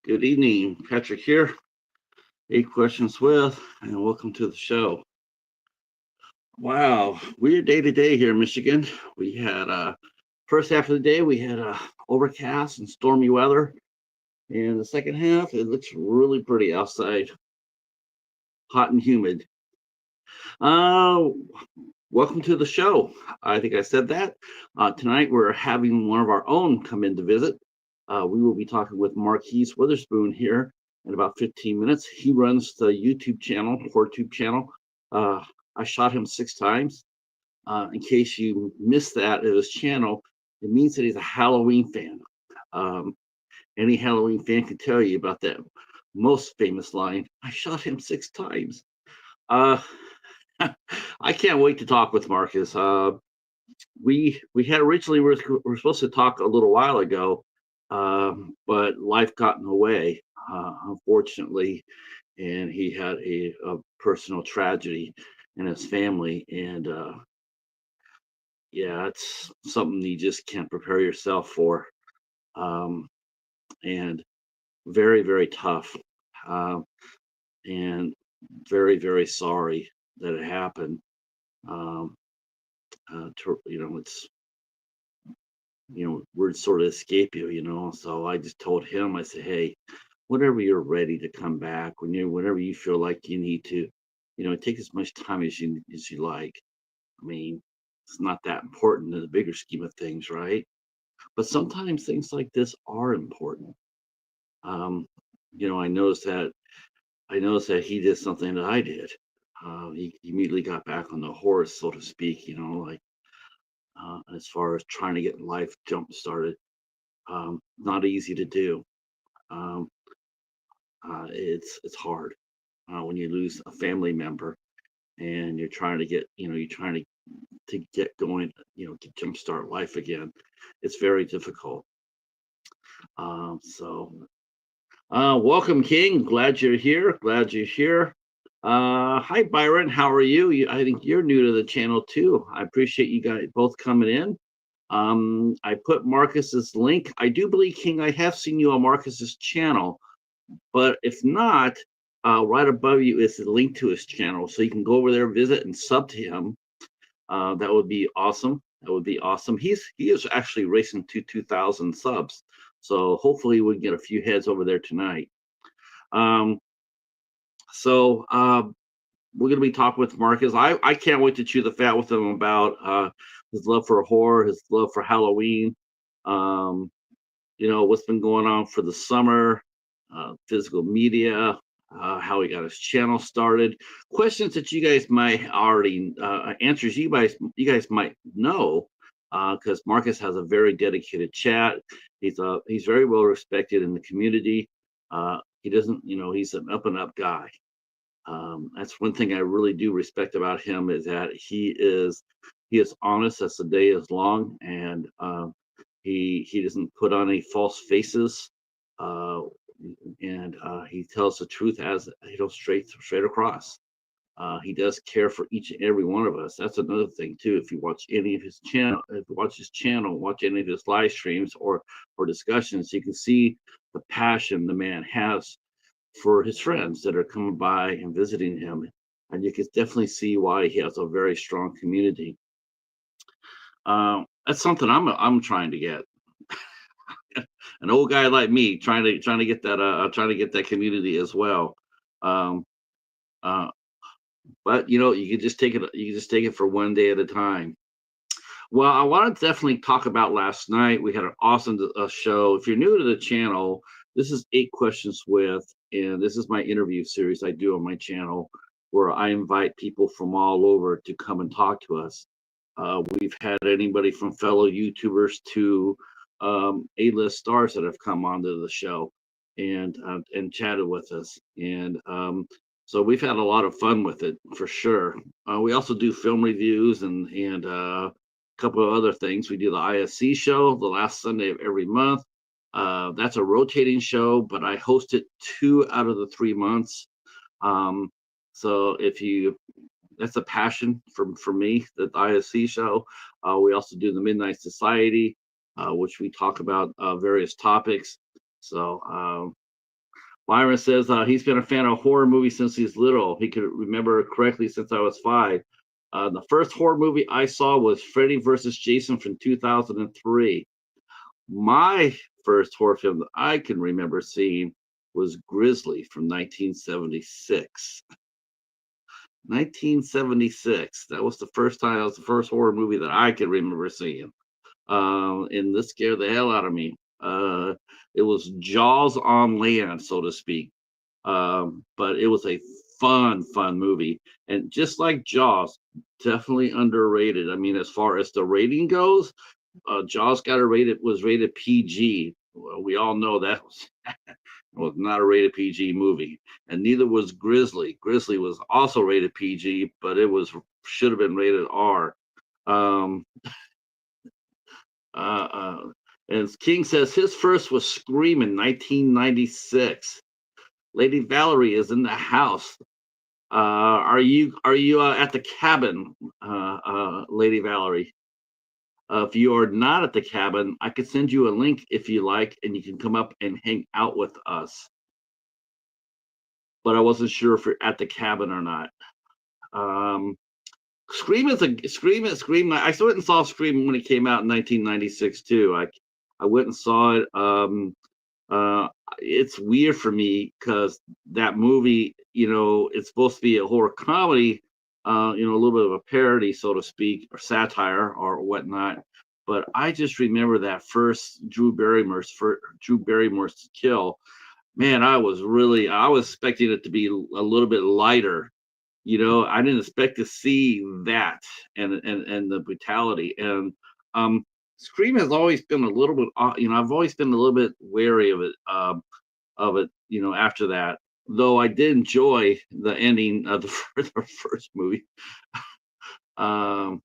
Good evening, Patrick here. 8 Questions with, and welcome to the show. Wow, weird day today here in Michigan. We had first half of the day we had overcast and stormy weather, and the second half it looks really pretty outside, hot and humid. Uh, Welcome to the show. I think I said that. Tonight we're having one of our own come in to visit. We will be talking with Marques Witherspoon here in about 15 minutes. He runs the YouTube channel, HorrorTuber channel. I shot him 6 times. In case you missed that at his channel, it means that he's a Halloween fan. Um, any Halloween fan can tell you about that most famous line. I shot him 6 times. Uh, I can't wait to talk with Marques. We had originally we were supposed to talk a little while ago, but life got in the way, unfortunately, and he had a personal tragedy in his family, and yeah, it's something you just can't prepare yourself for, um, and very very tough, um, and very very sorry that it happened. Um, it's words sort of escape you. So I just told him, I said, hey, whenever you're ready to come back, whenever you feel like you need to, take as much time as you like. I mean, it's not that important in the bigger scheme of things, right? But sometimes things like this are important. Um, I noticed that he did something that I did. He immediately got back on the horse, so to speak, like as far as trying to get life jump started. Not easy to do. Um, it's hard when you lose a family member and you're trying to to get going, to jumpstart life again. It's very difficult. Welcome, King. Glad you're here. Glad you're here. Hi, Byron. How are you? I think you're new to the channel too. I appreciate you guys both coming in. I put Marcus's link. I do believe, King, I have seen you on Marcus's channel, but if not, right above you is the link to his channel, so you can go over there, visit, and sub to him. That would be awesome. That would be awesome. He is actually racing to 2,000 subs, so hopefully we can get a few heads over there tonight. Um, so we're going to be talking with Marques. I can't wait to chew the fat with him about his love for horror, his love for Halloween, what's been going on for the summer, physical media, how he got his channel started, questions that you guys might already answers you guys might know, because Marques has a very dedicated chat. He's very well respected in the community. He doesn't, he's an up and up guy. That's one thing I really do respect about him, is that he is honest as the day is long, and he doesn't put on any false faces, and he tells the truth as straight across. He does care for each and every one of us. That's another thing too. If you watch any of his channel, watch any of his live streams or discussions, you can see the passion the man has for his friends that are coming by and visiting him, and you can definitely see why he has a very strong community. That's something I'm trying to get. An old guy like me trying to get that community as well. Um, uh, but you can just take it for one day at a time. Well, I want to definitely talk about last night. We had an awesome show. If you're new to the channel, this is 8 Questions with, and this is my interview series I do on my channel, where I invite people from all over to come and talk to us. We've had anybody from fellow YouTubers to A-list stars that have come onto the show and chatted with us, and so we've had a lot of fun with it for sure. We also do film reviews and a couple of other things. We do the ISC show the last Sunday of every month. That's a rotating show, but I host it 2 out of the 3 months. So that's a passion for me, the ISC show. We also do the Midnight Society, which we talk about various topics. So Byron says he's been a fan of horror movies since he's little. He could remember correctly since I was 5. The first horror movie I saw was Freddy versus Jason from 2003. My first horror film that I can remember seeing was Grizzly from 1976. 1976. That was the first time. That was the first horror movie that I can remember seeing. And this scared the hell out of me. It was Jaws on land, so to speak. But it was a fun movie. And just like Jaws, definitely underrated. I mean, as far as the rating goes, Jaws was rated PG. Well, we all know that was not a rated PG movie, and neither was Grizzly. Grizzly was also rated PG, but it should have been rated R. Um, uh, uh, and King says his first was Scream in 1996. Lady Valerie is in the house. Are you at the cabin, Lady Valerie? If you are not at the cabin, I could send you a link if you like, and you can come up and hang out with us. But I wasn't sure if you're at the cabin or not. Scream. I went and saw Scream when it came out in 1996 too. I went and saw it. It's weird for me because that movie, it's supposed to be a horror comedy, a little bit of a parody, so to speak, or satire or whatnot. But I just remember that first Drew Barrymore's kill. Man, I was expecting it to be a little bit lighter. I didn't expect to see that and the brutality. And Scream has always been a little bit, I've always been a little bit wary of it. After that, though I did enjoy the ending of the first movie. All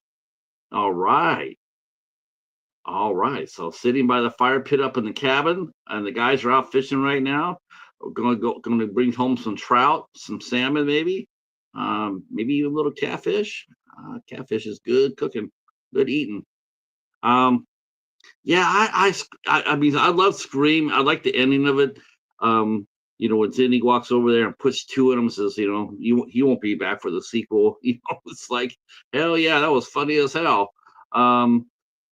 right. So sitting by the fire pit up in the cabin, and the guys are out fishing right now. We're going to bring home some trout, some salmon, maybe a little catfish. Catfish is good cooking, good eating. Yeah, I mean, I love Scream. I like the ending of it. When Sidney walks over there and puts two in him, says, he won't be back for the sequel. It's like, hell yeah, that was funny as hell. And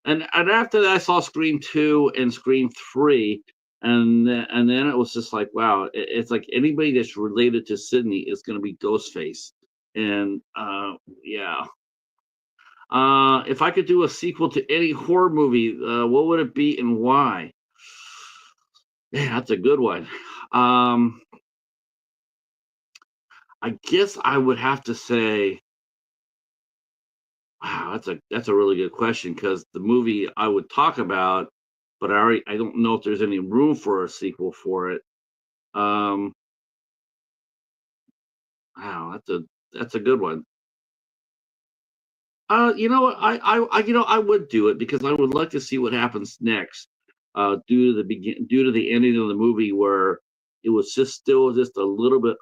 after that, I saw Scream 2 and Scream 3, and then it was just like, wow, it's like anybody that's related to Sidney is going to be Ghostface, and yeah. If I could do a sequel to any horror movie, what would it be and why? Yeah, that's a good one. I guess I would have to say, wow, that's a really good question because the movie I would talk about, but I don't know if there's any room for a sequel for it. Wow, that's a good one. You know what? I would do it because I would like to see what happens next. Due to the ending of the movie where it was still just a little bit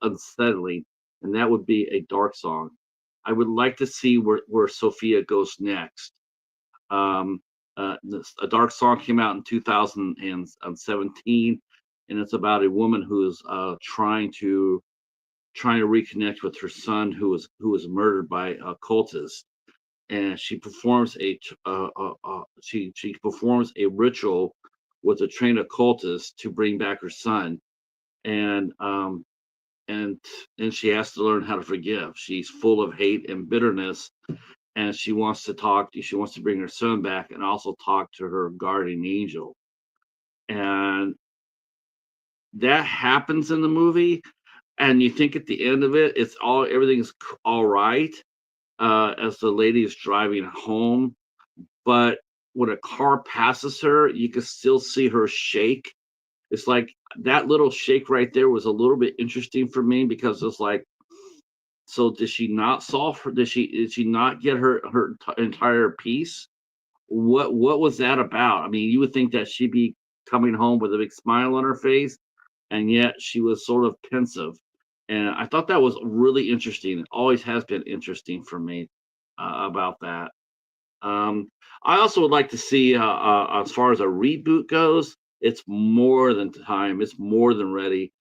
unsettling, and that would be a dark song. I would like to see where Sophia goes next. A dark song came out in 2017, and it's about a woman who is trying to reconnect with her son who was murdered by cultists, and she performs she performs a ritual with a train of cultists to bring back her son, and and she has to learn how to forgive. She's full of hate and bitterness, and she wants to bring her son back and also talk to her guardian angel, and that happens in the movie. And you think at the end of it, everything's all right, as the lady is driving home. But when a car passes her, you can still see her shake. It's like that little shake right there was a little bit interesting for me because it's like, so did she not solve her? Did she not get her entire piece? What was that about? I mean, you would think that she'd be coming home with a big smile on her face, and yet she was sort of pensive. And I thought that was really interesting. It always has been interesting for me about that. Um, I also would like to see, as far as a reboot goes, It's more than time. It's more than ready.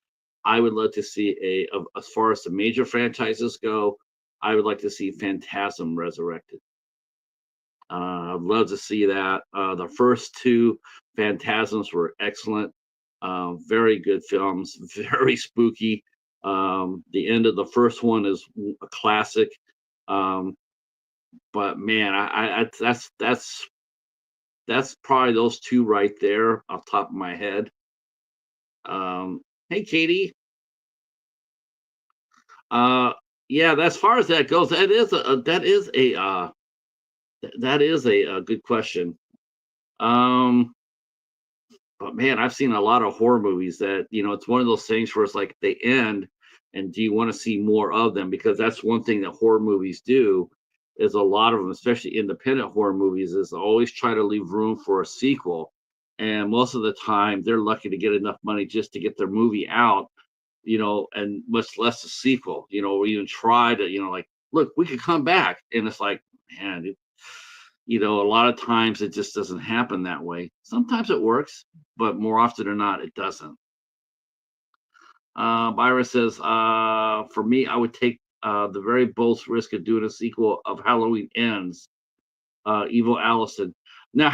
I would love to see as far as the major franchises go, I would like to see Phantasm resurrected. I'd love to see that. The first two Phantasms were excellent, very good films, very spooky. The end of the first one is a classic. But man, that's probably those two right there off the top of my head. Hey, Katie. Yeah, as far as that goes, that is a good question. But man, I've seen a lot of horror movies that, it's one of those things where it's like they end, and do you want to see more of them? Because that's one thing that horror movies do, is a lot of them, especially independent horror movies, is always try to leave room for a sequel. And most of the time, they're lucky to get enough money just to get their movie out, and much less a sequel, or even try to, like, look, we could come back. And it's like, man, a lot of times it just doesn't happen that way. Sometimes it works, but more often than not, it doesn't. Byron says, for me, I would take the very bold risk of doing a sequel of Halloween Ends, Evil Allison. Now,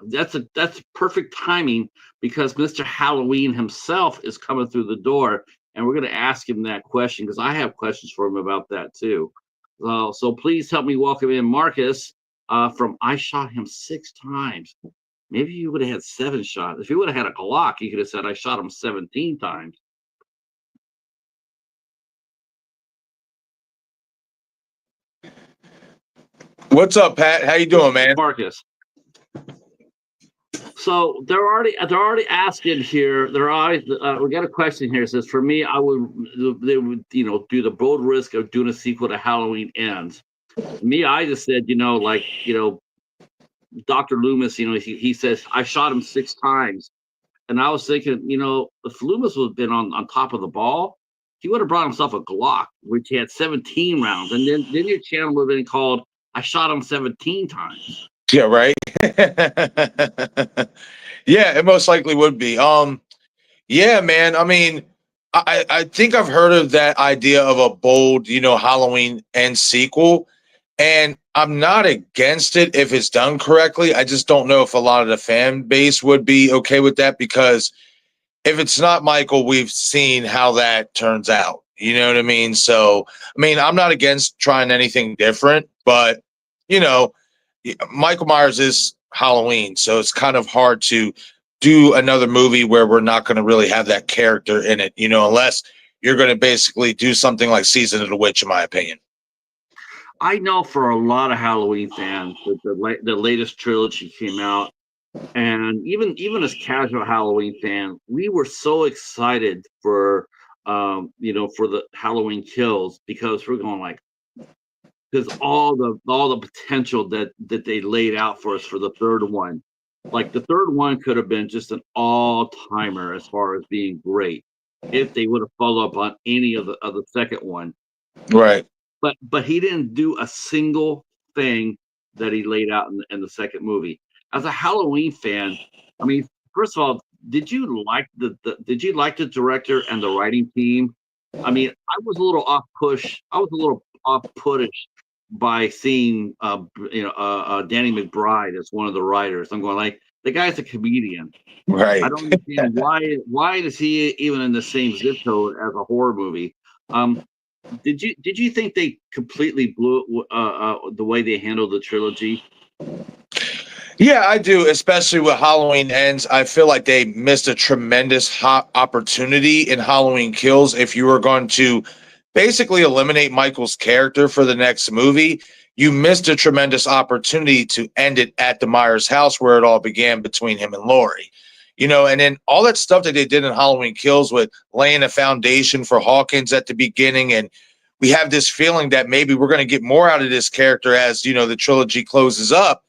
that's perfect timing, because Mr. Halloween himself is coming through the door, and we're going to ask him that question, because I have questions for him about that too. So please help me welcome in Marcus from I Shot Him 6 times. Maybe you would have had 7 shots. If you would have had a Glock, you could have said I shot him 17 times. What's up, Pat? How you doing, man? Marcus. So they're already asking here. We got a question here. It says, for me, they would do the bold risk of doing a sequel to Halloween Ends. Me, I just said, Dr. Loomis, he says I shot him 6 times, and I was thinking, if Loomis would have been on top of the ball, he would have brought himself a Glock, which he had 17 rounds, and then your channel would have been called I Shot Him 17 times. Yeah, right. Yeah, it most likely would be. Yeah, man. I mean, I think I've heard of that idea of a bold, Halloween End sequel, and I'm not against it if it's done correctly. I just don't know if a lot of the fan base would be okay with that, because if it's not Michael, we've seen how that turns out. You know what I mean? So, I mean, I'm not against trying anything different, but, Michael Myers is Halloween, so it's kind of hard to do another movie where we're not going to really have that character in it, unless you're going to basically do something like Season of the Witch, in my opinion. I know for a lot of Halloween fans that the latest trilogy came out, and even as casual Halloween fan, we were so excited for for the Halloween Kills, because we're going like, because all the potential that they laid out for us for the third one. Like, the third one could have been just an all-timer as far as being great if they would have followed up on any of the second one. Right. But he didn't do a single thing that he laid out in the second movie. As a Halloween fan, I mean, first of all, did you like the director and the writing team? I mean, I was a little off-puttish by seeing Danny McBride as one of the writers. I'm going like, the guy's a comedian. Right. I don't understand why is he even in the same zip code as a horror movie? Did you think they completely blew it, the way they handled the trilogy? Yeah, I do, especially with Halloween Ends. I feel like they missed a tremendous hot opportunity in Halloween Kills. If you were going to basically eliminate Michael's character for the next movie, you missed a tremendous opportunity to end it at the Myers house, where it all began between him and Laurie. And then all that stuff that they did in Halloween Kills with laying a foundation for Hawkins at the beginning, and we have this feeling that maybe we're going to get more out of this character as, the trilogy closes up.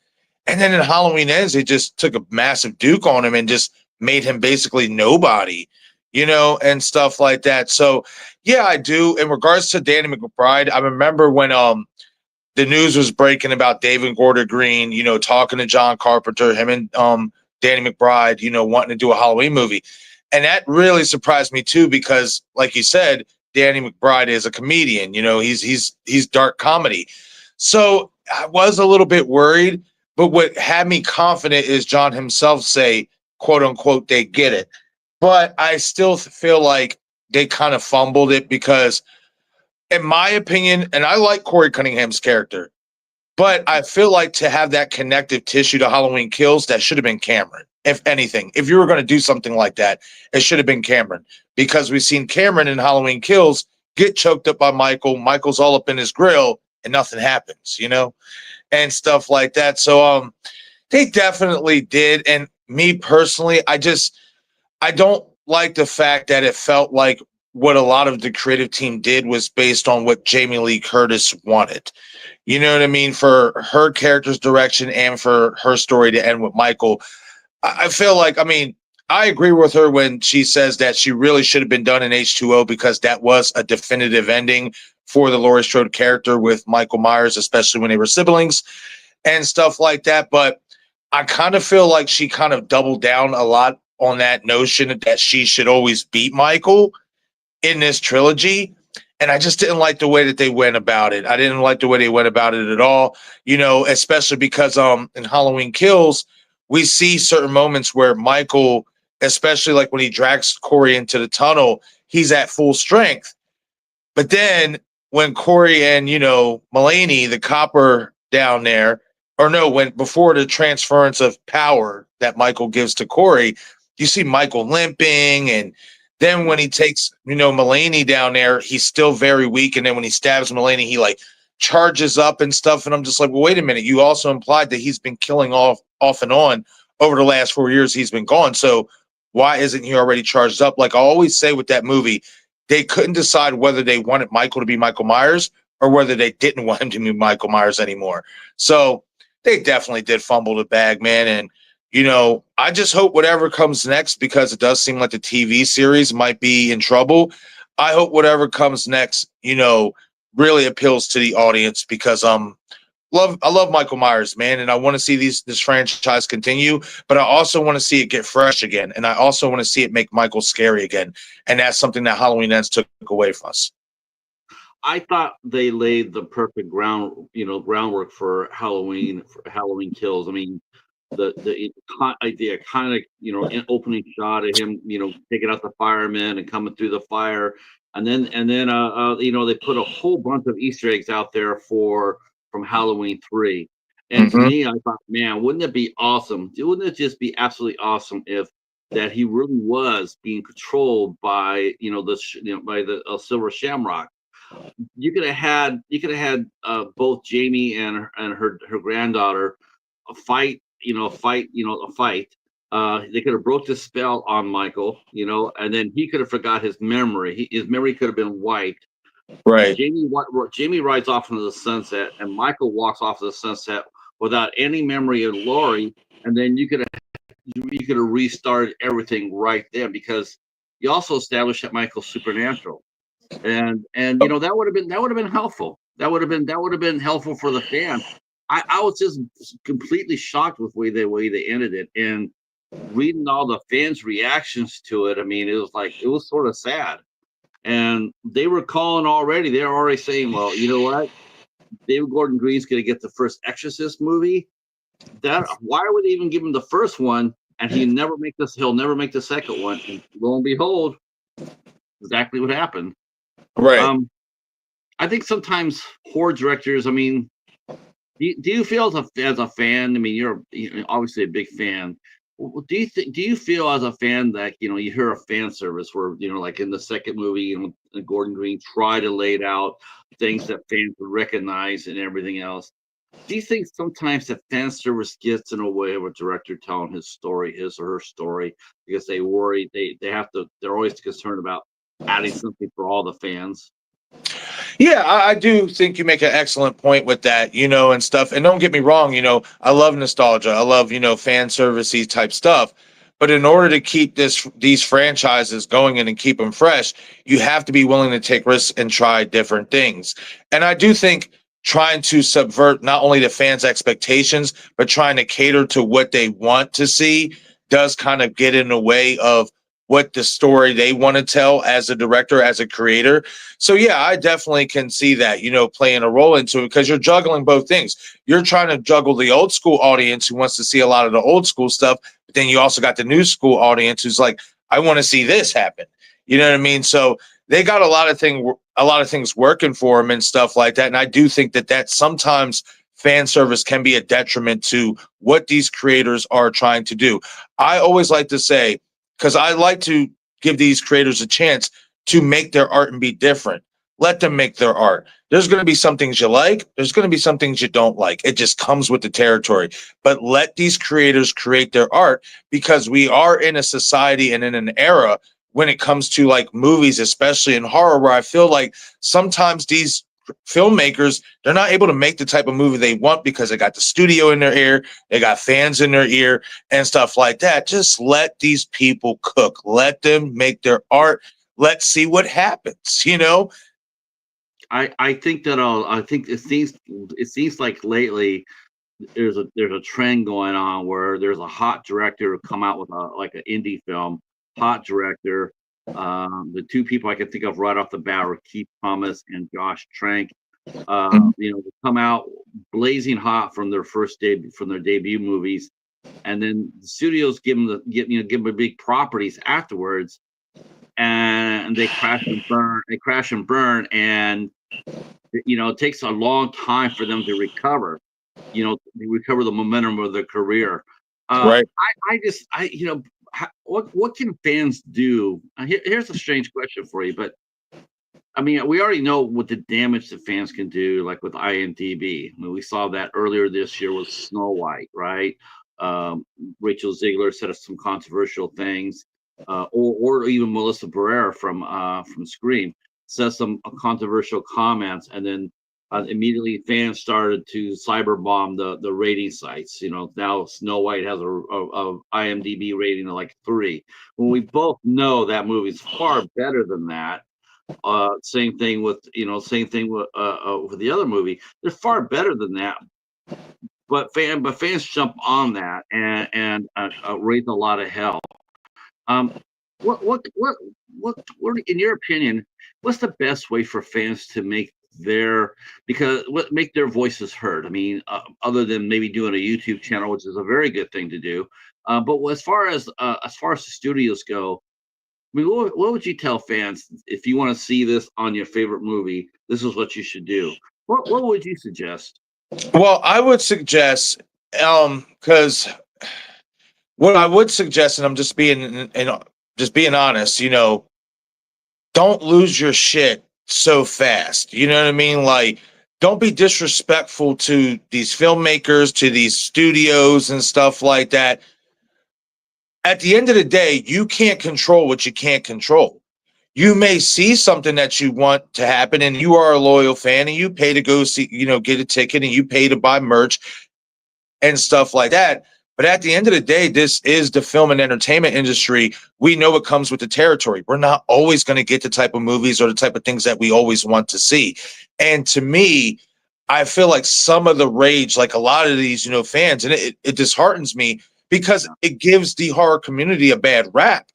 And then in Halloween Ends, they just took a massive duke on him and just made him basically nobody, and stuff like that. So, yeah, I do. In regards to Danny McBride, I remember when the news was breaking about David Gordon Green, talking to John Carpenter, him and Danny McBride, wanting to do a Halloween movie. And that really surprised me too, because like you said, Danny McBride is a comedian, he's dark comedy. So I was a little bit worried, but what had me confident is John himself say, quote unquote, they get it. But I still feel like they kind of fumbled it because, in my opinion, and I like Corey Cunningham's character, but I feel like to have that connective tissue to Halloween Kills, that should have been Cameron. If anything, if you were going to do something like that, it should have been Cameron, because we've seen Cameron in Halloween Kills get choked up by Michael. Michael's all up in his grill and nothing happens, and stuff like that. So they definitely did. And me personally, I don't like the fact that it felt like what a lot of the creative team did was based on what Jamie Lee Curtis wanted. You know what I mean? For her character's direction and for her story to end with Michael. I feel like, I agree with her when she says that she really should have been done in H2O, because that was a definitive ending for the Laurie Strode character with Michael Myers, especially when they were siblings and stuff like that. But I kind of feel like she kind of doubled down a lot on that notion that she should always beat Michael in this trilogy. And I just didn't like the way that they went about it. I didn't like the way they went about it at all, especially because in Halloween Kills, we see certain moments where Michael, especially like when he drags Corey into the tunnel, he's at full strength. But then when Corey and, Mulaney, the copper down there, or no, before the transference of power that Michael gives to Corey, you see Michael limping. And then when he takes, Mulaney down there, he's still very weak. And then when he stabs Mulaney, he like charges up and stuff. And I'm just like, well, wait a minute. You also implied that he's been killing off and on over the last 4 years he's been gone. So why isn't he already charged up? Like I always say with that movie, they couldn't decide whether they wanted Michael to be Michael Myers or whether they didn't want him to be Michael Myers anymore. So they definitely did fumble the bag, man. And, I just hope whatever comes next, because it does seem like the TV series might be in trouble. I hope whatever comes next, really appeals to the audience, because I love Michael Myers, man, and I want to see this franchise continue, but I also want to see it get fresh again, and I also want to see it make Michael scary again, and that's something that Halloween Ends took away from us. I thought they laid the perfect groundwork for Halloween Kills. The iconic opening shot of him taking out the firemen and coming through the fire, and then they put a whole bunch of Easter eggs out there from Halloween 3. And to me, I thought, man, wouldn't it be awesome? Wouldn't it just be absolutely awesome if that he really was being controlled by by the Silver Shamrock? You could have had both Jamie and her granddaughter fight. They could have broke the spell on Michael, and then he could have forgot his memory. His memory could have been wiped. Right. Jamie rides off into the sunset, and Michael walks off to the sunset without any memory of Laurie. And then you could have restarted everything right there, because you also established that Michael's supernatural, and that would have been helpful. That would have been helpful for the fan. I was just completely shocked with the way they ended it, and reading all the fans' reactions to it. It was sort of sad, and they were calling already. They were already saying, "Well, you know what? David Gordon Green's going to get the first Exorcist movie. Why would they even give him the first one? And he'll never make the second one." And lo and behold, exactly what happened. Right. I think sometimes horror directors. Do you feel as a fan? You're obviously a big fan. Do you feel as a fan that you hear a fan service where like in the second movie, Gordon Green tried to lay it out things that fans would recognize and everything else? Do you think sometimes that fan service gets in a way of a director telling his or her story, because they worry they're always concerned about adding something for all the fans? Yeah, I do think you make an excellent point with that, and stuff. And don't get me wrong, I love nostalgia. I love, fan servicey type stuff. But in order to keep these franchises going and keep them fresh, you have to be willing to take risks and try different things. And I do think trying to subvert not only the fans' expectations, but trying to cater to what they want to see does kind of get in the way of what the story they want to tell as a director, as a creator. So yeah, I definitely can see that, playing a role into it, because you're juggling both things. You're trying to juggle the old school audience who wants to see a lot of the old school stuff, but then you also got the new school audience who's like, I want to see this happen. You know what I mean? So they got a lot of things working for them and stuff like that. And I do think that sometimes fan service can be a detriment to what these creators are trying to do. I always like to say, because I like to give these creators a chance to make their art and be different. Let them make their art. There's going to be some things you like. There's going to be some things you don't like. It just comes with the territory. But let these creators create their art, because we are in a society and in an era when it comes to like movies, especially in horror, where I feel like sometimes these filmmakers, they're not able to make the type of movie they want because they got the studio in their ear, they got fans in their ear and stuff like that. Just let these people cook. Let them make their art. Let's see what happens, I think that I think it seems like lately there's a trend going on where there's a hot director come out with like an indie film, hot director. The two people I can think of right off the bat are Keith Thomas and Josh Trank. They come out blazing hot from their debut movies, and then the studios give them big properties afterwards, and they crash and burn. And it takes a long time for them to recover. They recover the momentum of their career. Right. What can fans do? Here's a strange question for you, but I mean, we already know what the damage that fans can do, like with IMDb. I mean, we saw that earlier this year with Snow White, right? Rachel Ziegler said some controversial things, or even Melissa Barrera from Scream says some controversial comments, and then immediately fans started to cyberbomb the rating sites. Now Snow White has a IMDb rating of like 3, when we both know that movie's far better than that. Same thing with the other movie. They're far better than that, but fans jump on that and raise a lot of hell. What in your opinion, what's the best way for fans to make their voices heard? I mean, other than maybe doing a YouTube channel, which is a very good thing to do, but as far as the studios go, I mean, what would you tell fans if you want to see this on your favorite movie? This is what you should do. What would you suggest? Well, I would suggest, because what I would suggest, and I'm just being honest, don't lose your shit so fast. You know what I mean? Like, don't be disrespectful to these filmmakers, to these studios and stuff like that. At the end of the day, you can't control what you can't control. You may see something that you want to happen, and you are a loyal fan, and you pay to go see, get a ticket, and you pay to buy merch and stuff like that. But at the end of the day, this is the film and entertainment industry. We know it comes with the territory. We're not always going to get the type of movies or the type of things that we always want to see. And to me, I feel like some of the rage, like a lot of these, fans, and it disheartens me, because it gives the horror community a bad rap.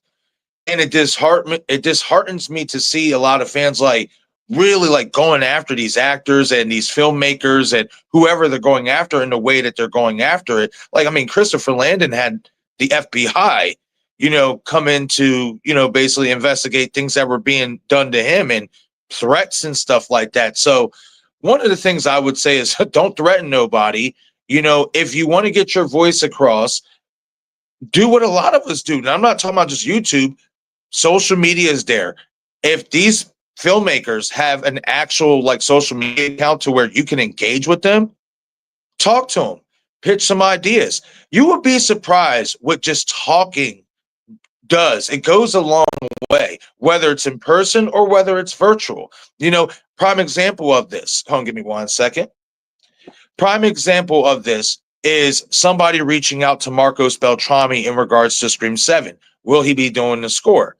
And it disheartens me to see a lot of fans like really like going after these actors and these filmmakers and whoever they're going after in the way that they're going after it. Like, I mean, Christopher Landon had the FBI, come in to, basically investigate things that were being done to him and threats and stuff like that. So one of the things I would say is don't threaten nobody. If you want to get your voice across, do what a lot of us do. And I'm not talking about just YouTube. Social media is there. If these filmmakers have an actual like social media account to where you can engage with them, talk to them, pitch some ideas. You would be surprised what just talking does. It goes a long way, whether it's in person or whether it's virtual. Prime example of this. Hold on, give me 1 second. Prime example of this is somebody reaching out to Marcos Beltrami in regards to Scream 7. Will he be doing the score?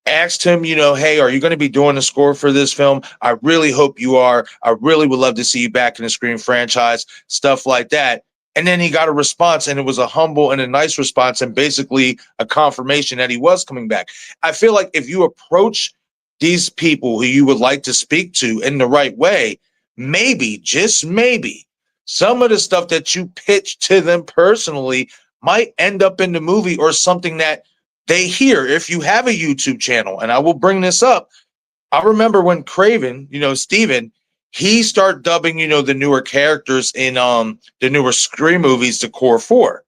asked him, hey, are you going to be doing the score for this film? I really hope you are. I really would love to see you back in the Scream franchise, stuff like that. And then he got a response, and it was a humble and a nice response, and basically a confirmation that he was coming back. I feel like if you approach these people who you would like to speak to in the right way, maybe, just maybe, some of the stuff that you pitch to them personally might end up in the movie or something that they hear. If you have a YouTube channel, and I will bring this up, I remember when Craven, Steven, he started dubbing, the newer characters in the newer Scream movies, the Core Four.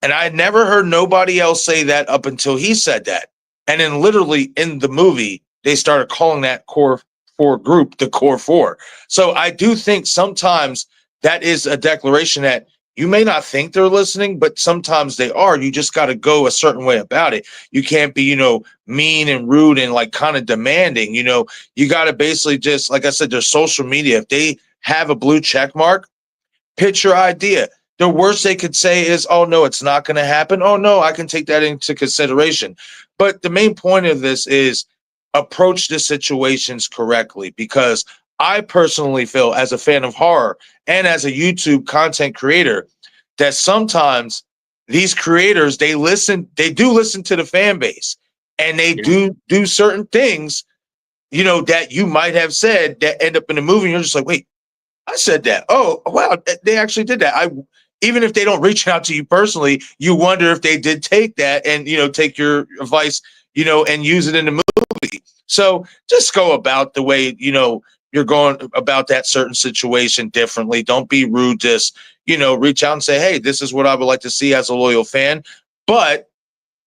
And I had never heard nobody else say that up until he said that. And then literally in the movie, they started calling that Core Four group the Core Four. So I do think sometimes that is a declaration that you may not think they're listening, but sometimes they are. You just got to go a certain way about it. You can't be, mean and rude and like kind of demanding. You got to basically just, like I said, there's social media. If they have a blue check mark, pitch your idea. The worst they could say is, oh, no, it's not going to happen. Oh, no, I can take that into consideration. But the main point of this is approach the situations correctly, because I personally feel, as a fan of horror and as a YouTube content creator, that sometimes these creators, they do listen to the fan base, and they do certain things, that you might have said that end up in the movie. And you're just like, wait, I said that. Oh, wow, they actually did that. Even if they don't reach out to you personally, you wonder if they did take that and, take your advice, and use it in the movie. So just go about the way, you're going about that certain situation differently. Don't be rude. Just, reach out and say, hey, this is what I would like to see as a loyal fan. But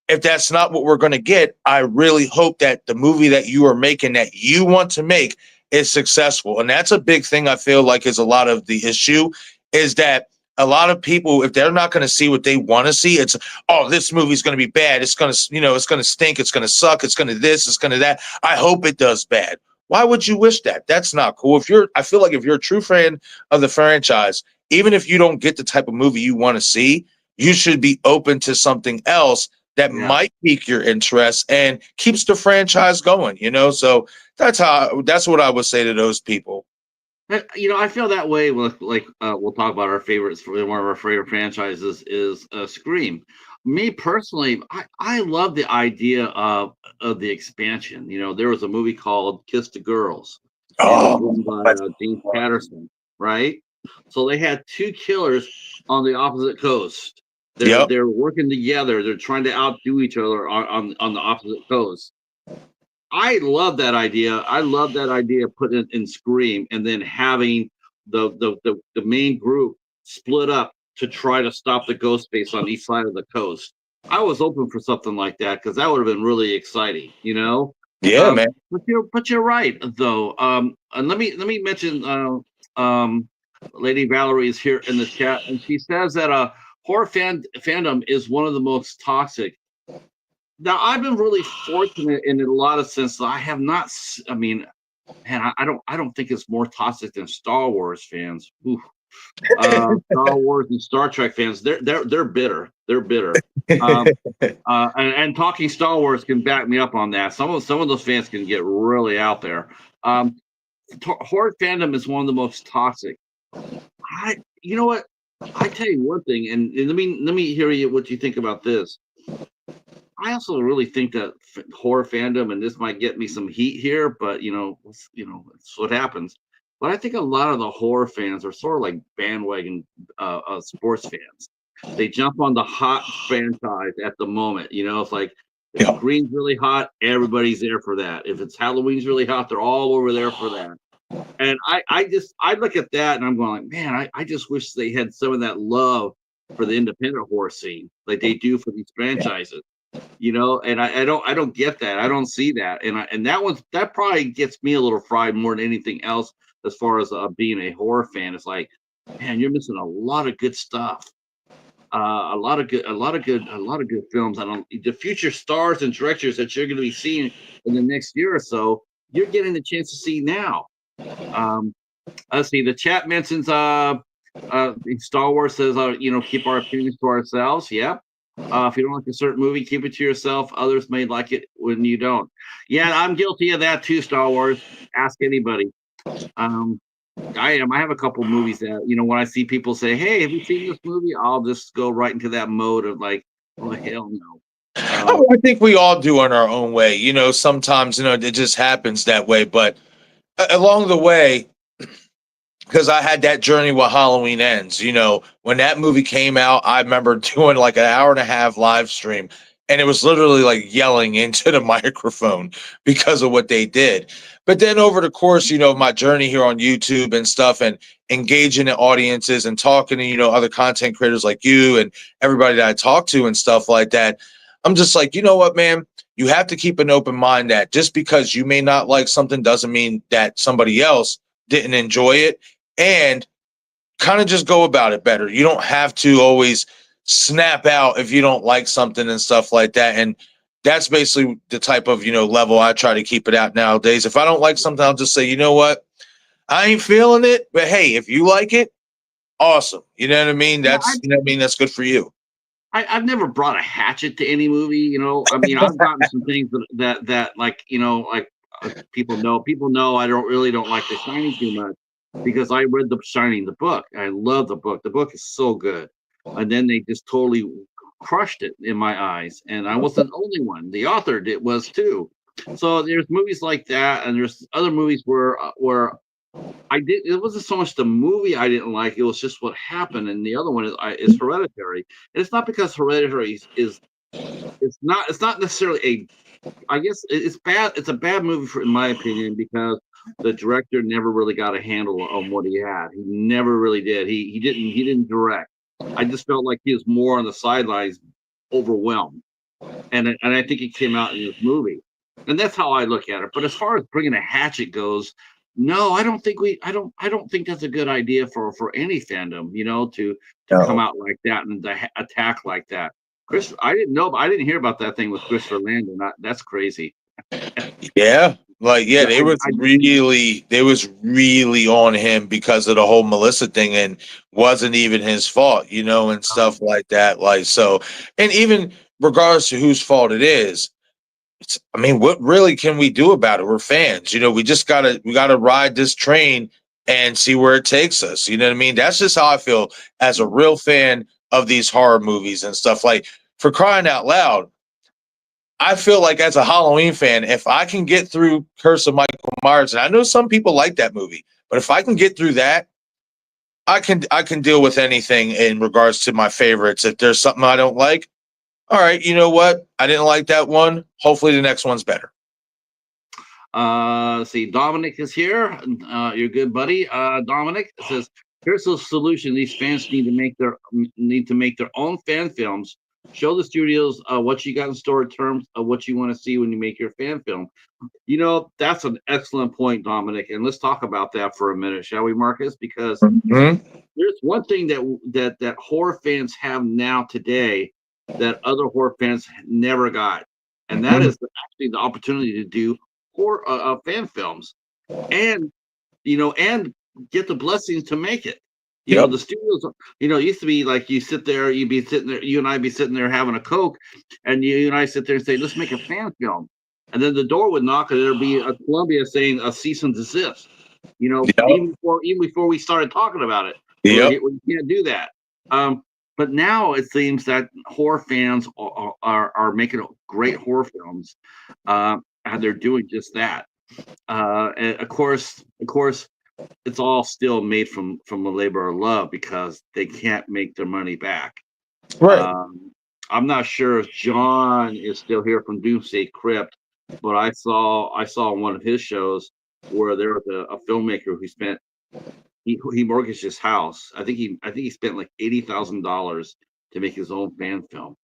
if that's not what we're going to get, I really hope that the movie that you are making, that you want to make, is successful. And that's a big thing I feel like is a lot of the issue, is that a lot of people, if they're not going to see what they want to see, it's, oh, this movie's going to be bad. It's going to, it's going to stink. It's going to suck. It's going to this. It's going to that. I hope it does bad. Why would you wish that? That's not cool. I feel like if you're a true fan of the franchise, even if you don't get the type of movie you want to see, you should be open to something else that might pique your interest and keeps the franchise going, So that's what I would say to those people. I feel that way with, like, we'll talk about our favorites. One of our favorite franchises is Scream. Me personally, I love the idea of the expansion. There was a movie called Kiss the Girls. It was written by James Patterson, right? So they had two killers on the opposite coast. They're working together. They're trying to outdo each other on the opposite coast. I love that idea. I love that idea of putting it in Scream and then having the main group split up to try to stop the ghost face on each side of the coast. I was open for something like that because that would have been really exciting, Yeah, man. But you're right though. And let me mention Lady Valerie is here in the chat, and she says that horror fandom is one of the most toxic. Now, I've been really fortunate in a lot of sense. I have not. I mean, man, I don't think it's more toxic than Star Wars fans. Star Wars and Star Trek fans, they're bitter. They're bitter. And talking Star Wars can back me up on that. Some of those fans can get really out there. Horror fandom is one of the most toxic. You know what? I tell you one thing, and let me hear what you think about this. I also really think that horror fandom, and this might get me some heat here, but it's what happens. But I think a lot of the horror fans are sort of like bandwagon sports fans. They jump on the hot franchise at the moment. It's like if Green's really hot, everybody's there for that. If it's Halloween's really hot, they're all over there for that. And I look at that and I'm going like, man, I just wish they had some of that love for the independent horror scene like they do for these franchises. And I don't get that. I don't see that. And that probably gets me a little fried more than anything else as far as being a horror fan. It's like, man, you're missing a lot of good stuff. A lot of good films. The future stars and directors that you're going to be seeing in the next year or so, you're getting the chance to see now. Let's see. The chat mentions Star Wars says, keep our opinions to ourselves. Yeah. If you don't like a certain movie, keep it to yourself. Others may like it when you don't. Yeah, I'm guilty of that too. Star Wars. Ask anybody. Um, I am. I have a couple movies that when I see people say, "Hey, have you seen this movie?" I'll just go right into that mode of like, "Oh hell no." Oh, I think we all do in our own way. Sometimes it just happens that way, but along the way, because I had that journey with Halloween Ends. When that movie came out, I remember doing like an hour and a half live stream, and it was literally like yelling into the microphone because of what they did. But then over the course, of my journey here on YouTube and stuff, and engaging in audiences and talking to, other content creators like you and everybody that I talk to and stuff like that, I'm just like, you know what, man? You have to keep an open mind that just because you may not like something doesn't mean that somebody else didn't enjoy it, and kind of just go about it better. You don't have to always snap out if you don't like something and stuff like that. And that's basically the type of, level I try to keep it at nowadays. If I don't like something, I'll just say, you know what? I ain't feeling it, but hey, if you like it, awesome. You know what I mean? Yeah, That's good for you. I've never brought a hatchet to any movie. I mean, I've gotten some things that like people know I don't like The Shining too much because I read The Shining, the book. I love the book. The book is so good, and then they just totally crushed it in my eyes. And I wasn't the only one. The author was too. So there's movies like that, and there's other movies where it wasn't so much the movie I didn't like, it was just what happened. And the other one is Hereditary. And it's not because Hereditary is it's not necessarily I guess it's bad. It's a bad movie in my opinion because the director never really got a handle on what he had. He never really did. He didn't direct. I just felt like he was more on the sidelines, overwhelmed, and I think it came out in this movie, and that's how I look at it. But as far as bringing a hatchet goes, no, I don't think that's a good idea for any fandom, to come No. out like that and to attack like that. Chris, I didn't know, I didn't hear about that thing with Christopher Landon. That's crazy. Yeah. Like, yeah, Yeah, they was really on him because of the whole Melissa thing, and wasn't even his fault, and stuff like that. Like, so, and even regardless to whose fault it is, I mean, what really can we do about it? We're fans, we gotta ride this train and see where it takes us. You know what I mean? That's just how I feel as a real fan of these horror movies and stuff. Like, for crying out loud, I feel like as a Halloween fan, if I can get through Curse of Michael Myers, and I know some people like that movie, but if I can get through that, I can deal with anything in regards to my favorites. If there's something I don't like, all right, you know what? I didn't like that one. Hopefully the next one's better. See, Dominic is here. Your good buddy. Dominic says, "Here's the solution. These fans need to make their own fan films. Show the studios what you got in store in terms of what you want to see when you make your fan film." That's an excellent point, Dominic. And let's talk about that for a minute, shall we, Marcus? Because Mhm. there's one thing that horror fans have now today that other horror fans never got, and that is actually the opportunity to do horror fan films, and and get the blessings to make it. Yep. The studios, it used to be like you'd be sitting there, you and I be sitting there having a Coke, and you and I sit there and say, let's make a fan film. And then the door would knock and there'd be a Columbia saying a cease and desist, Yep. even before we started talking about it. Well, Yep. we can't do that. But now it seems that horror fans are making great horror films, and they're doing just that. And of course, it's all still made from a labor of love because they can't make their money back. Right. I'm not sure if John is still here from Doomsday Crypt, but I saw on one of his shows where there was a filmmaker who he mortgaged his house. I think he spent like $80,000 to make his own fan film.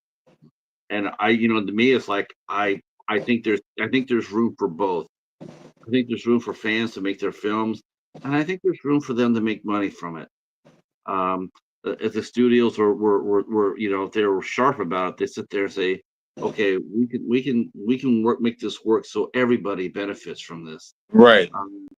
And to me, it's like I think there's room for both. I think there's room for fans to make their films, and I think there's room for them to make money from it. Um, if the studios were if they were sharp about it, they sit there and say, "Okay, we can make this work so everybody benefits from this." Right. Um,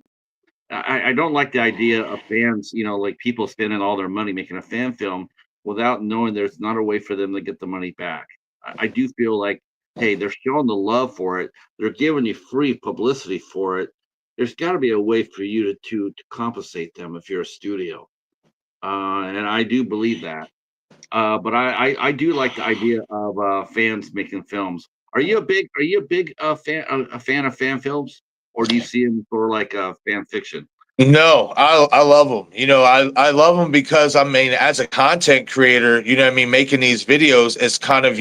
I don't like the idea of fans, like people spending all their money making a fan film without knowing there's not a way for them to get the money back. I do feel like, hey, they're showing the love for it. They're giving you free publicity for it. There's got to be a way for you to compensate them if you're a studio, and I do believe that. But I do like the idea of fans making films. Are you a big a fan of fan films, or do you see them for like fan fiction? No, I love them. I love them because I mean, as a content creator, what I mean, making these videos is kind of,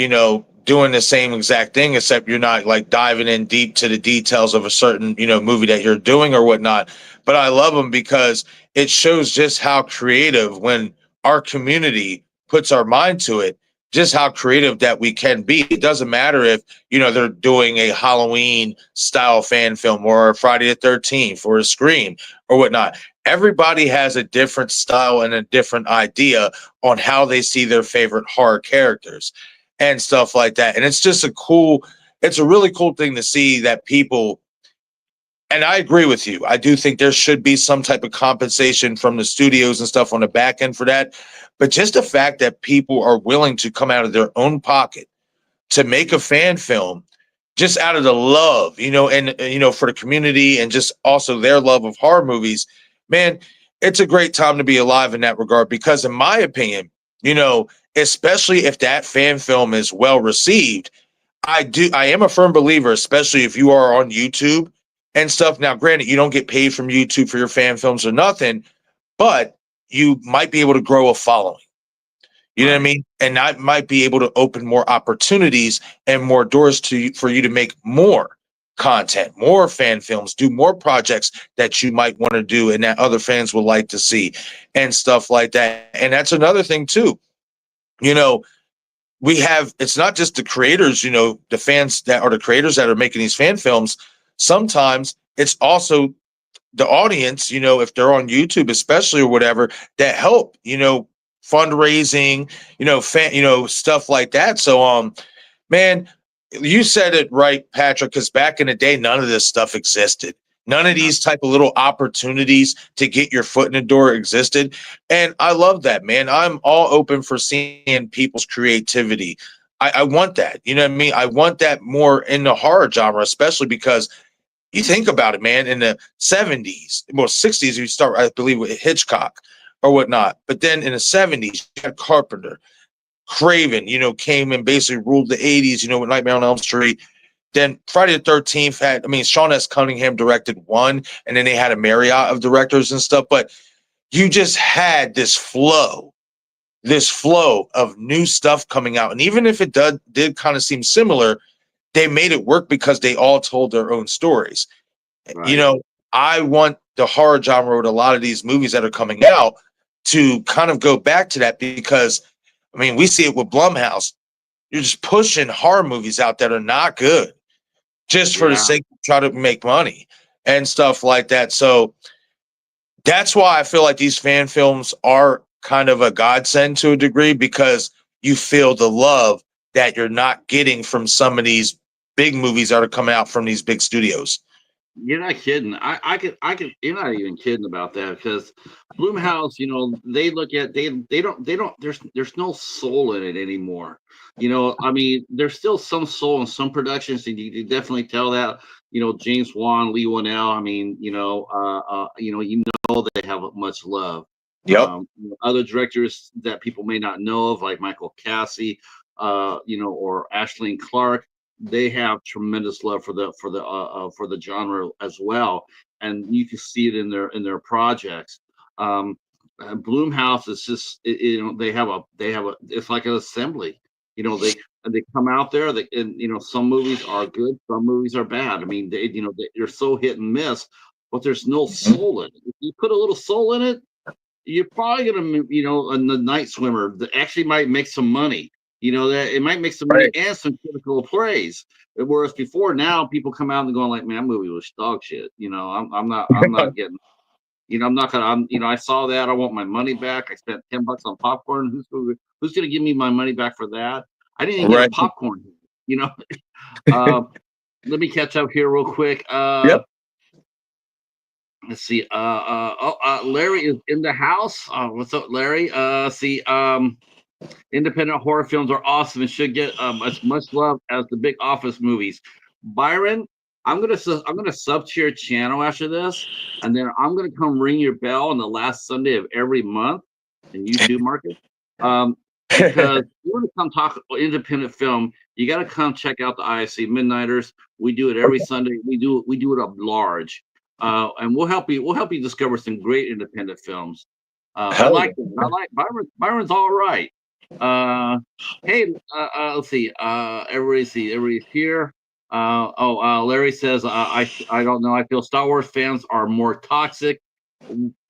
doing the same exact thing, except you're not like diving in deep to the details of a certain, movie that you're doing or whatnot. But I love them because it shows just how creative when our community puts our mind to it, just how creative that we can be. It doesn't matter if, they're doing a Halloween style fan film or a Friday the 13th or a Scream or whatnot. Everybody has a different style and a different idea on how they see their favorite horror characters and stuff like that. And it's a really cool thing to see that people, and I agree with you. I do think there should be some type of compensation from the studios and stuff on the back end for that. But just the fact that people are willing to come out of their own pocket to make a fan film just out of the love, and for the community and just also their love of horror movies, man, it's a great time to be alive in that regard. Because in my opinion, especially if that fan film is well received, I am a firm believer, especially if you are on YouTube and stuff. Now, granted, you don't get paid from YouTube for your fan films or nothing, but you might be able to grow a following. You know what I Right. mean? And that might be able to open more opportunities and more doors for you to make more content, more fan films, do more projects that you might want to do and that other fans would like to see and stuff like that. And that's another thing too. You know, it's not just the creators, the fans that are the creators that are making these fan films. Sometimes it's also the audience, if they're on YouTube, especially or whatever, that help, fundraising, stuff like that. So, man, you said it right, Patrick, because back in the day, none of this stuff existed. None of No. these type of little opportunities to get your foot in the door existed. And I love that, man. I'm all open for seeing people's creativity. I want that. You know what I mean? I want that more in the horror genre, especially because you think about it, man, in the 70s, well, 60s, you start, I believe, with Hitchcock or whatnot. But then in the 70s, you had Carpenter, Craven, came and basically ruled the 80s, with Nightmare on Elm Street. Then Friday the 13th Sean S. Cunningham directed one, and then they had a myriad of directors and stuff. But you just had this flow of new stuff coming out. And even if it did kind of seem similar, they made it work because they all told their own stories. You Right. know, I want the horror genre with a lot of these movies that are coming out to kind of go back to that because, I mean, we see it with Blumhouse. You're just pushing horror movies out that are not good just for the Yeah. sake of trying to make money and stuff like that. So that's why I feel like these fan films are kind of a godsend to a degree because you feel the love that you're not getting from some of these big movies that are coming out from these big studios. You're not kidding. I could. You're not even kidding about that because Bloomhouse, they look at they don't. There's no soul in it anymore. I mean, there's still some soul in some productions, and you can definitely tell that. James Wan, Lee Wanell. I mean, they have much love. Yep. Other directors that people may not know of, like Michael Cassie, or Ashleen Clark, they have tremendous love for the genre as well, and you can see it in their projects. Um, Bloomhouse is just they have a it's like an assembly. They come out there. Some movies are good, some movies are bad. I mean, they're so hit and miss, but there's no Mhm. soul in it. If you put a little soul in it, you're probably gonna, in the Night Swimmer, that actually might make some money. That it might make some money Right. and some critical praise. Whereas before, now people come out and going like, "Man, that movie was dog shit." I'm not getting. I'm not gonna. I saw that. I want my money back. I spent $10 on popcorn. Who's gonna give me my money back for that? I didn't even get a Right. popcorn. You know. uh, Let me catch up here real quick. Yep. Let's see. Larry is in the house. What's up, Larry? See. Independent horror films are awesome and should get as much love as the big office movies. Byron, I'm gonna sub to your channel after this, and then I'm gonna come ring your bell on the last Sunday of every month in YouTube market. Because you want to come talk independent film, you got to come check out the ISC Midnighters. We do it every Sunday. We do it up large, and we'll help you. We'll help you discover some great independent films. I Hell like yeah. them. I like Byron's all right. Hey, let's see. Everybody's here. Larry says, I don't know. I feel Star Wars fans are more toxic.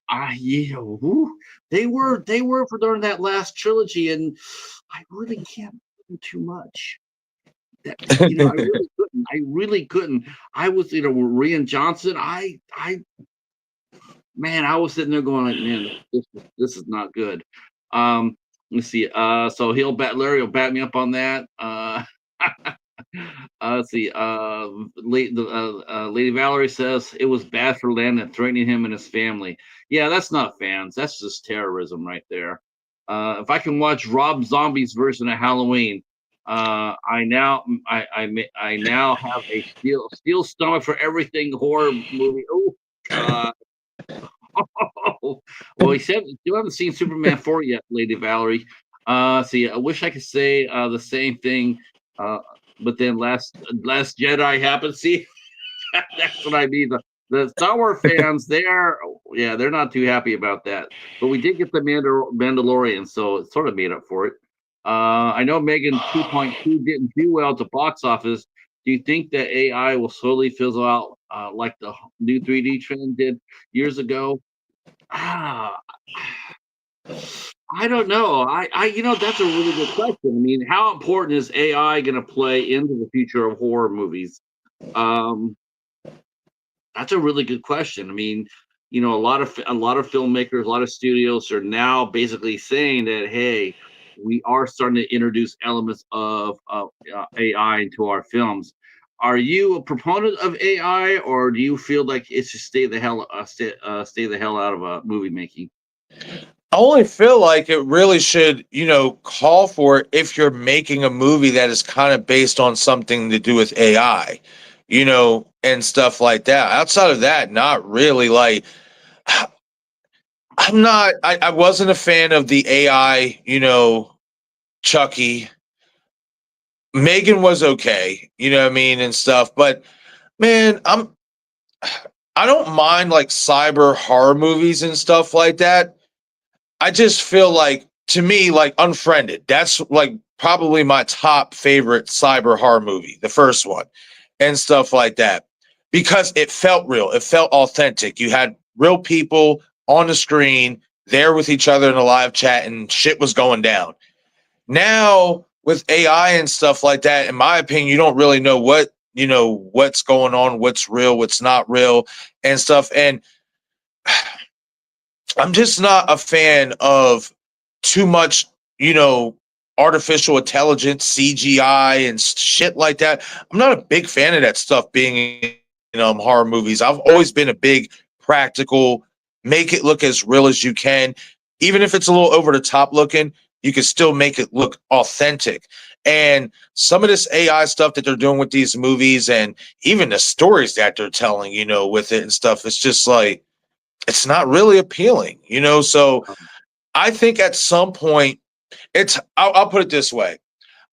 Yeah, woo. They were for during that last trilogy, and I really can't do too much. That I really couldn't. I really couldn't. I was, with Rian Johnson. Man, I was sitting there going like, man, this is not good. Let's see. So Larry will back me up on that. Let's see. Lady Valerie says it was bad for Landon threatening him and his family. Yeah, that's not fans. That's just terrorism right there. If I can watch Rob Zombie's version of Halloween, I now have a steel stomach for everything horror movie. Oh God. Well, he said you haven't seen Superman 4 yet, Lady Valerie. See, I wish I could say the same thing, but then last Jedi happened. See, that's what I mean. The Star Wars fans, they're not too happy about that. But we did get the Mandalorian, so it sort of made up for it. I know Megan 2.2 didn't do well at the box office. Do you think that AI will slowly fizzle out like the new 3D trend did years ago? Ah, I don't know. That's a really good question. I mean, how important is AI going to play into the future of horror movies? Um, that's a really good question. I mean, a lot of filmmakers, a lot of studios are now basically saying that, hey, we are starting to introduce elements of AI into our films. Are you a proponent of AI, or do you feel like it should stay the hell out of movie making? I only feel like it really should, call for it if you're making a movie that is kind of based on something to do with AI, and stuff like that. Outside of that, not really. Like, I wasn't a fan of the AI, Chucky. Megan was okay, you know what I mean, and stuff. But man, I don't mind like cyber horror movies and stuff like that. I just feel like, to me, like Unfriended, that's like probably my top favorite cyber horror movie, the first one, and stuff like that, because it felt real. It felt authentic. You had real people on the screen there with each other in a live chat, and shit was going down. Now, with AI and stuff like that, in my opinion, you don't really know what's going on, what's real, what's not real, and stuff. And I'm just not a fan of too much, artificial intelligence, CGI, and shit like that. I'm not a big fan of that stuff being in horror movies. I've always been a big practical, make it look as real as you can. Even if it's a little over the top looking, you can still make it look authentic. And some of this AI stuff that they're doing with these movies, and even the stories that they're telling, with it and stuff, it's just like, it's not really appealing, So I think at some point, I'll put it this way.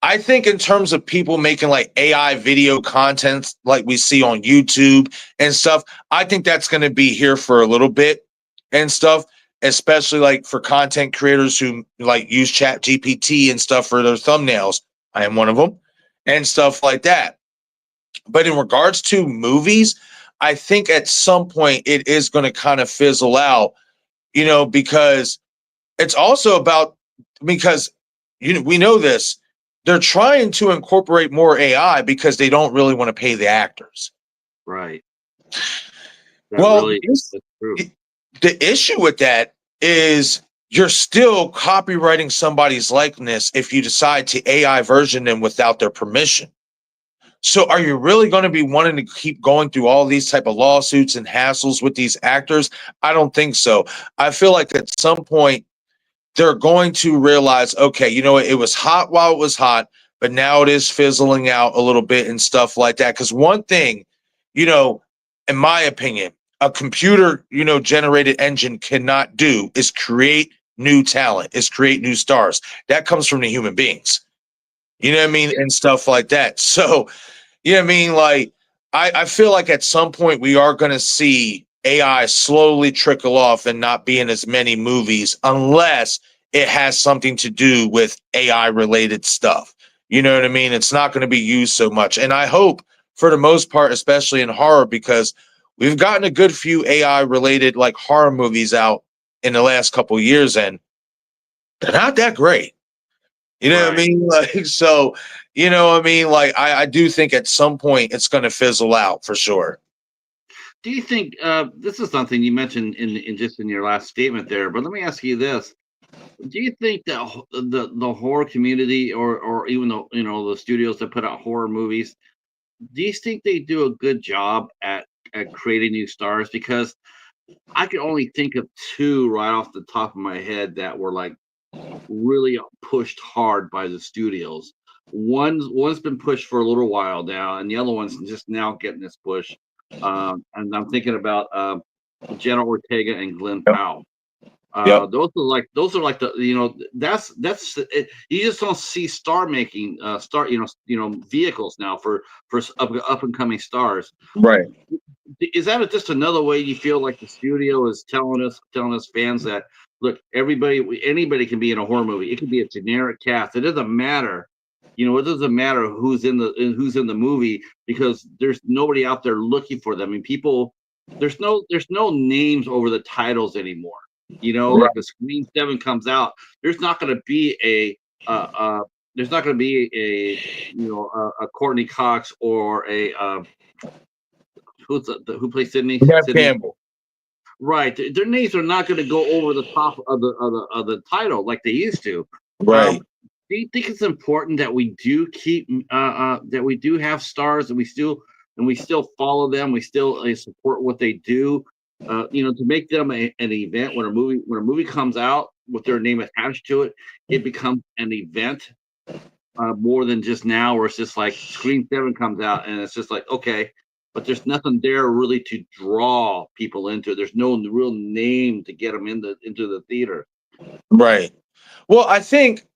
I think in terms of people making like AI video content like we see on YouTube and stuff, I think that's going to be here for a little bit and stuff, especially like for content creators who like use Chat GPT and stuff for their thumbnails. I am one of them and stuff like that. But in regards to movies, I think at some point it is going to kind of fizzle out, because it's also about, because we know this, they're trying to incorporate more AI because they don't really want to pay the actors. Right. That's true. The issue with that is you're still copywriting somebody's likeness if you decide to AI version them without their permission. So are you really going to be wanting to keep going through all these type of lawsuits and hassles with these actors? I don't think so. I feel like at some point they're going to realize, okay, you know what, it was hot while it was hot, but now it is fizzling out a little bit and stuff like that. Because one thing, you know, in my opinion, a computer, you know, generated engine cannot do is create new talent, is create new stars. That comes from the human beings. You know what I mean? And stuff like that. So, you know what I mean? Like, I feel like at some point we are going to see AI slowly trickle off and not be in as many movies unless it has something to do with AI related stuff. You know what I mean? It's not going to be used so much. And I hope for the most part, especially in horror, because we've gotten a good few AI related like horror movies out in the last couple of years, and they're not that great. You know what I mean? Like, so, you know what I mean? Like, I do think at some point it's going to fizzle out for sure. Do you think this is something you mentioned in just in your last statement there? But let me ask you this: do you think that the horror community, or even the the studios that put out horror movies, do you think they do a good job at creating new stars? Because I can only think of two right off the top of my head that were like really pushed hard by the studios. One's been pushed for a little while now, and the other one's just now getting this push. And I'm thinking about Jenna Ortega and Glenn Yep. Powell. Yep. Those are like the that's it, you just don't see star making vehicles now for up and coming stars. Right. Is that just another way you feel like the studio is telling us fans that, look, anybody can be in a horror movie. It can be a generic cast. It doesn't matter. It doesn't matter who's in the movie, because there's nobody out there looking for them. I mean, people, there's no names over the titles anymore. Right. Like the Screen 7 comes out, there's not going to be there's not going to be a Courtney Cox or a who plays Sydney? Nev Sydney, Campbell. right? Their names are not going to go over the top of the title like they used to. Right. Do you think it's important that we do keep that we do have stars, and we still follow them, we still support what they do, to make them an event when a movie comes out with their name attached to it, it becomes an event, more than just now where it's just like Screen 7 comes out and it's just like, okay, but there's nothing there really to draw people into it. There's no real name to get them into the theater. Right. Well, I think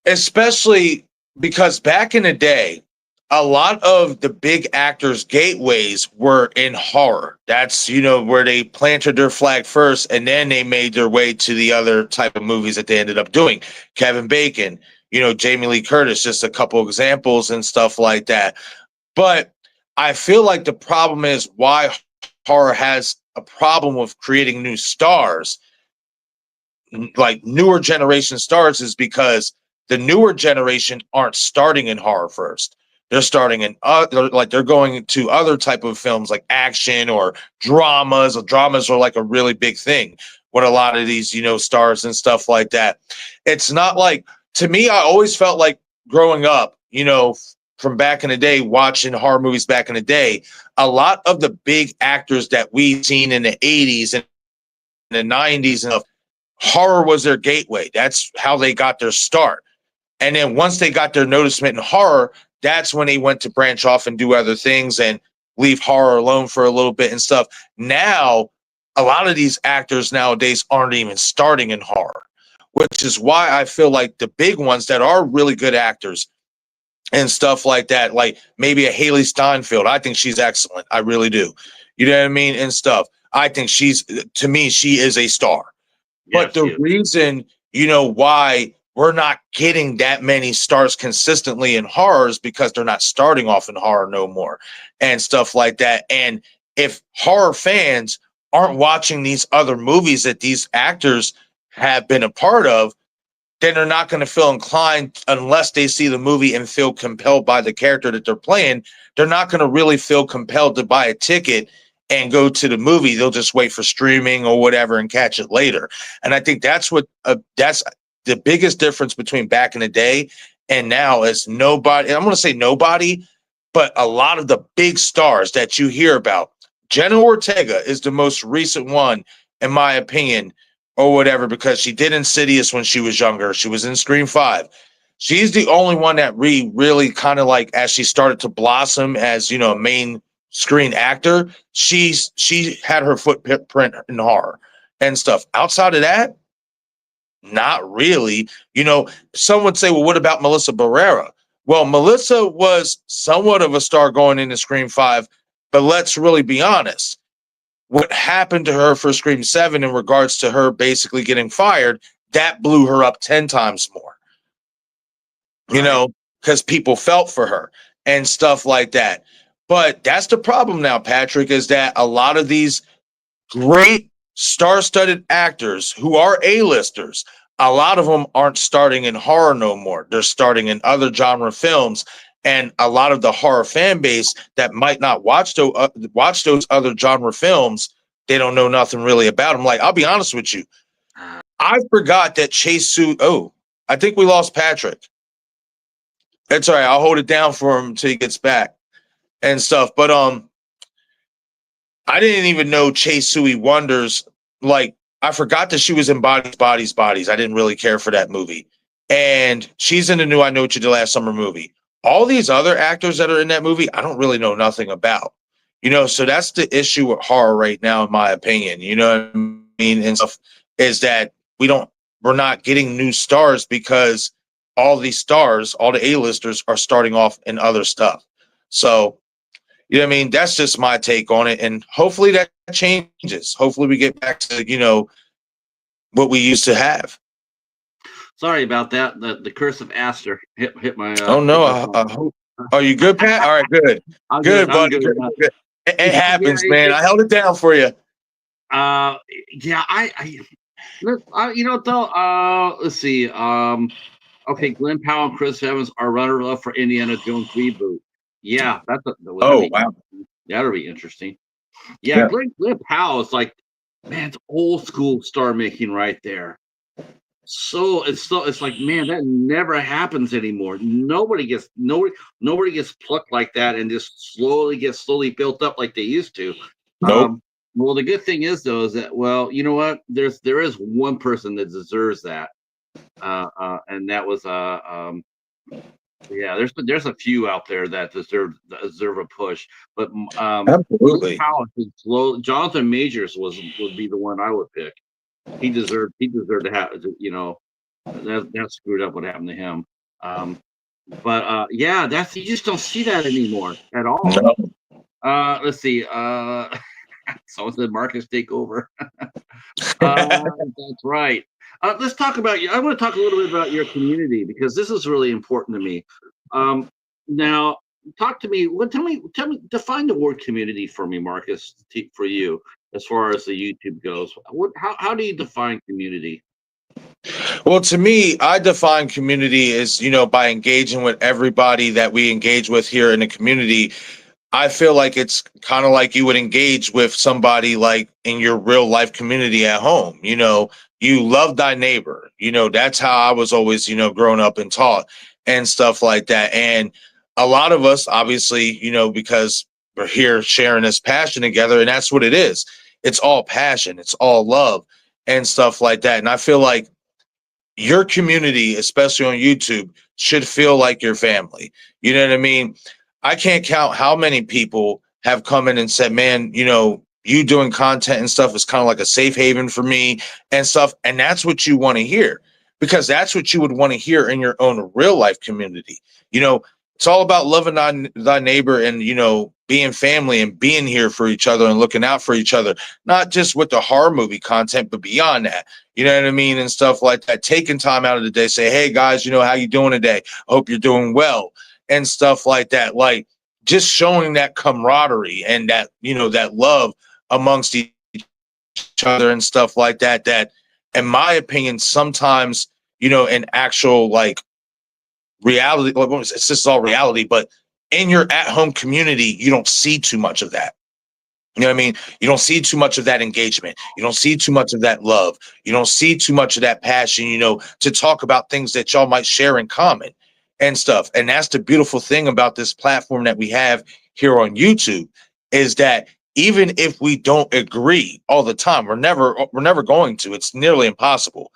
especially because back in the day, a lot of the big actors' gateways were in horror. That's, where they planted their flag first, and then they made their way to the other type of movies that they ended up doing. Kevin Bacon, Jamie Lee Curtis, just a couple examples and stuff like that. But I feel like the problem is why horror has a problem with creating new stars, like newer generation stars, is because the newer generation aren't starting in horror first. They're starting in they're going to other type of films like action or dramas. Dramas are like a really big thing with a lot of these, stars and stuff like that. It's not like, to me, I always felt like growing up, from back in the day, watching horror movies back in the day, a lot of the big actors that we've seen in the 80s and the 90s and stuff, horror was their gateway. That's how they got their start. And then once they got their noticement in horror, that's when they went to branch off and do other things and leave horror alone for a little bit and stuff. Now, a lot of these actors nowadays aren't even starting in horror, which is why I feel like the big ones that are really good actors and stuff like that, like maybe a Haley Steinfeld, I think she's excellent. I really do. You know what I mean? And stuff. I think to me, she is a star. Yes, But the reason, why we're not getting that many stars consistently in horror is because they're not starting off in horror no more and stuff like that. And if horror fans aren't watching these other movies that these actors have been a part of, then they're not going to feel inclined, unless they see the movie and feel compelled by the character that they're playing. They're not going to really feel compelled to buy a ticket and go to the movie. They'll just wait for streaming or whatever and catch it later. And I think that's that's the biggest difference between back in the day and now. Is nobody, and I'm going to say nobody, but a lot of the big stars that you hear about. Jenna Ortega is the most recent one, in my opinion, or whatever, because she did Insidious when she was younger. She was in Scream 5. She's the only one that really kind of like, as she started to blossom as, you know, a main screen actor, she had her footprint in horror and stuff. Outside of that, not really. You know, some would say, well, what about Melissa Barrera? Well, Melissa was somewhat of a star going into Scream 5, but let's really be honest. What happened to her for Scream 7 in regards to her basically getting fired, that blew her up 10 times more, you know, because people felt for her and stuff like that. But that's the problem now, Patrick, is that a lot of these great star-studded actors who are A-listers, a lot of them aren't starting in horror no more. They're starting in other genre films. And a lot of the horror fan base that might not watch those other genre films, they don't know nothing really about them. Like, I'll be honest with you. I forgot that Chase Su. Oh, I think we lost Patrick. That's all right. I'll hold it down for him until he gets back and stuff. But I didn't even know Chase Sui Wonders. Like, I forgot that she was in Bodies. I didn't really care for that movie. And she's in the new I Know What You Did Last Summer movie. All these other actors that are in that movie, I don't really know nothing about. You know, so that's the issue with horror right now, in my opinion. You know what I mean? And stuff is that we're not getting new stars because all these stars, all the A-listers are starting off in other stuff. So, you know what I mean? That's just my take on it. And hopefully that changes. Hopefully we get back to, you know, what we used to have. Sorry about that. The curse of Aster hit my. Oh no! I hope. Are you good, Pat? All right, good. Good, buddy. Good. It happens, man. I held it down for you. Yeah, you know, though. Let's see. Okay, Glenn Powell and Chris Evans are runner-up for Indiana Jones reboot. Yeah, wow. That'll be interesting. Yeah. Glenn Powell is like, man, it's old school star making right there. So it's like, man, that never happens anymore. Nobody gets plucked like that and just slowly built up like they used to. Nope. Well, the good thing is though is that, well, you know what? There is one person that deserves that, and that was yeah. There's a few out there that deserve a push, but absolutely. Jonathan Majors would be the one I would pick. He deserved to have, you know, that screwed up what happened to him. But yeah, you just don't see that anymore at all. No. Let's see. Someone said Marcus take over. That's right. Let's talk about you. I want to talk a little bit about your community because this is really important to me. Now, talk to me. Tell me. Define the word community for me, Marcus. For you, as far as the YouTube goes, how do you define community? Well, to me, I define community as, you know, by engaging with everybody that we engage with here in the community. I feel like it's kind of like you would engage with somebody like in your real life community at home. You know, you love thy neighbor. You know, that's how I was always, you know, growing up and taught and stuff like that. And a lot of us, obviously, you know, because we're here sharing this passion together, and that's what it is. It's all passion. It's all love and stuff like that. And I feel like your community, especially on YouTube, should feel like your family. You know what I mean? I can't count how many people have come in and said, man, you know, you doing content and stuff is kind of like a safe haven for me and stuff. And that's what you want to hear, because that's what you would want to hear in your own real life community. You know, it's all about loving thy neighbor and, you know, being family and being here for each other and looking out for each other, not just with the horror movie content, but beyond that, you know what I mean? And stuff like that, taking time out of the day, say, hey guys, you know, how you doing today? I hope you're doing well. And stuff like that, like just showing that camaraderie and that, you know, that love amongst each other and stuff like that, that in my opinion, sometimes, you know, in actual like reality, it's just all reality, but in your at-home community, you don't see too much of that. You know what I mean? You don't see too much of that engagement. You don't see too much of that love. You don't see too much of that passion, you know, to talk about things that y'all might share in common and stuff. And that's the beautiful thing about this platform that we have here on YouTube, is that even if we don't agree all the time. We're never going to. It's nearly impossible.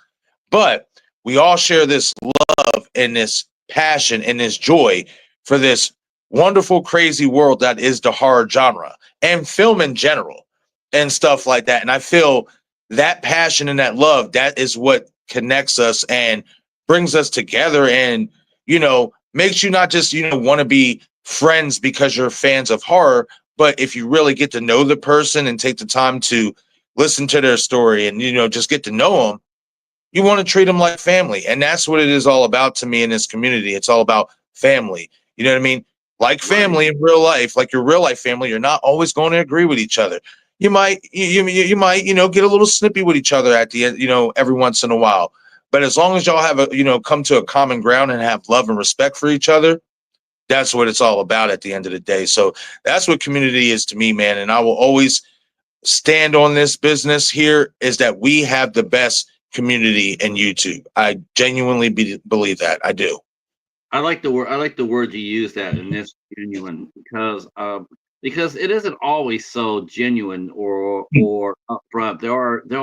But we all share this love and this passion and this joy for this wonderful, crazy world that is the horror genre and film in general and stuff like that. And I feel that passion and that love, that is what connects us and brings us together and, makes you not just, want to be friends because you're fans of horror, but if you really get to know the person and take the time to listen to their story and, just get to know them, you want to treat them like family. And that's what it is all about to me in this community. It's all about family. You know what I mean? Like family in real life, like your real life family, you're not always going to agree with each other. You might, you might, get a little snippy with each other at the end, every once in a while. But as long as y'all have come to a common ground and have love and respect for each other, that's what it's all about at the end of the day. So that's what community is to me, man. And I will always stand on this business here is that we have the best community in YouTube. I genuinely believe that. I do. I like the word. I like the word you use that in this genuine because it isn't always so genuine or upfront. There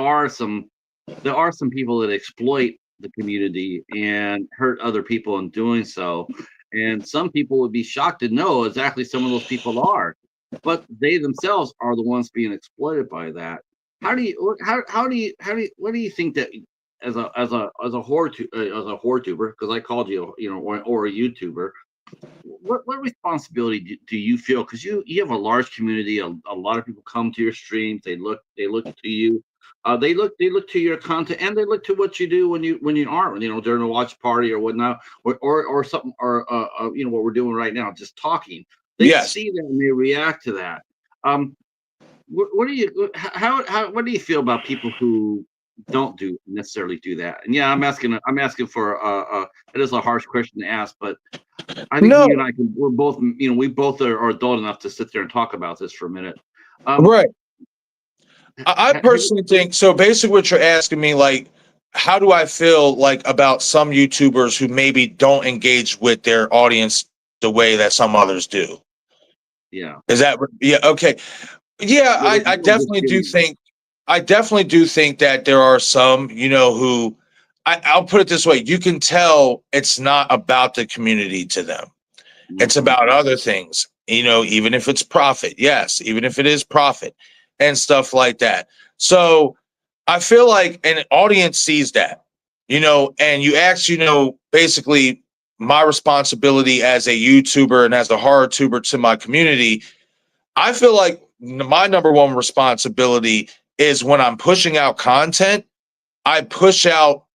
are some people that exploit the community and hurt other people in doing so, and some people would be shocked to know exactly some of those people are, but they themselves are the ones being exploited by that. What do you think that as a horror tuber, because I called you, or a YouTuber, what responsibility do you feel? Because you have a large community, a lot of people come to your streams, they look to you, they look to your content, and they look to what you do when you aren't, during a watch party or whatnot, or something, or what we're doing right now, just talking. They see that and they react to that. What do you what do you feel about people who don't necessarily do that? And yeah, I'm asking for it is a harsh question to ask, but I think you and I we're both, we both are adult enough to sit there and talk about this for a minute. Right. I personally think so. Basically, what you're asking me, like, how do I feel like about some YouTubers who maybe don't engage with their audience the way that some others do? Yeah. Is that yeah? Okay. Yeah, I definitely do think. I definitely do think that there are some, who I'll put it this way: you can tell it's not about the community to them. It's about other things, even if it's profit. Yes, even if it is profit and stuff like that. So I feel like an audience sees that, and you ask, basically my responsibility as a YouTuber and as a horror tuber to my community. I feel like my number one responsibility is when I'm pushing out content, I push out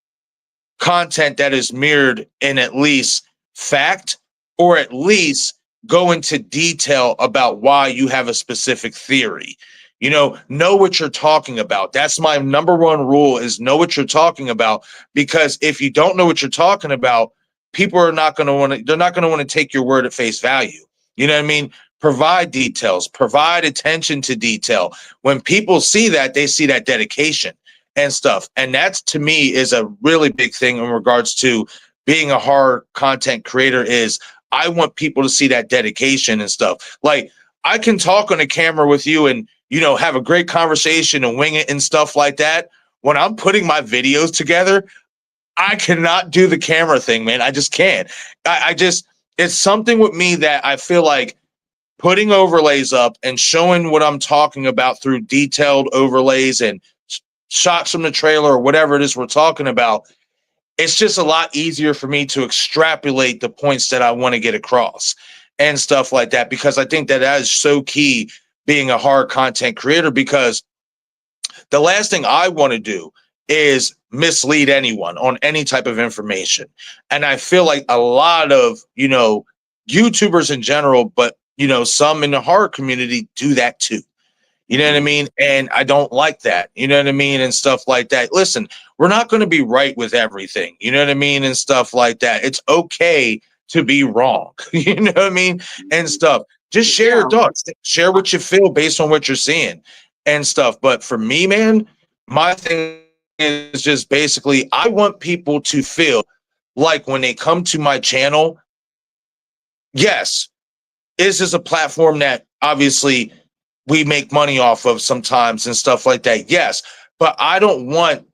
content that is mirrored in at least fact, or at least go into detail about why you have a specific theory. Know what you're talking about. That's my number one rule, is know what you're talking about, because if you don't know what you're talking about, people are not going to want to, they're not going to want to take your word at face value. You know what I mean? Provide details, provide attention to detail. When people see that, they see that dedication and stuff. And that's, to me, is a really big thing in regards to being a horror content creator. Is I want people to see that dedication and stuff. Like, I can talk on a camera with you and, have a great conversation and wing it and stuff like that. When I'm putting my videos together, I cannot do the camera thing, man. I just can't. I just, it's something with me that I feel like putting overlays up and showing what I'm talking about through detailed overlays and shots from the trailer or whatever it is we're talking about, it's just a lot easier for me to extrapolate the points that I want to get across and stuff like that, because I think that is so key being a horror content creator, because the last thing I want to do is mislead anyone on any type of information. And I feel like a lot of, YouTubers in general, but, some in the horror community do that too. You know what I mean? And I don't like that. You know what I mean? And stuff like that. Listen, we're not going to be right with everything. You know what I mean? And stuff like that. It's okay to be wrong. You know what I mean? And stuff. Just share your thoughts. Share what you feel based on what you're seeing and stuff. But for me, man, my thing is just basically, I want people to feel like when they come to my channel, yes, this is a platform that obviously we make money off of sometimes and stuff like that. Yes, but I don't want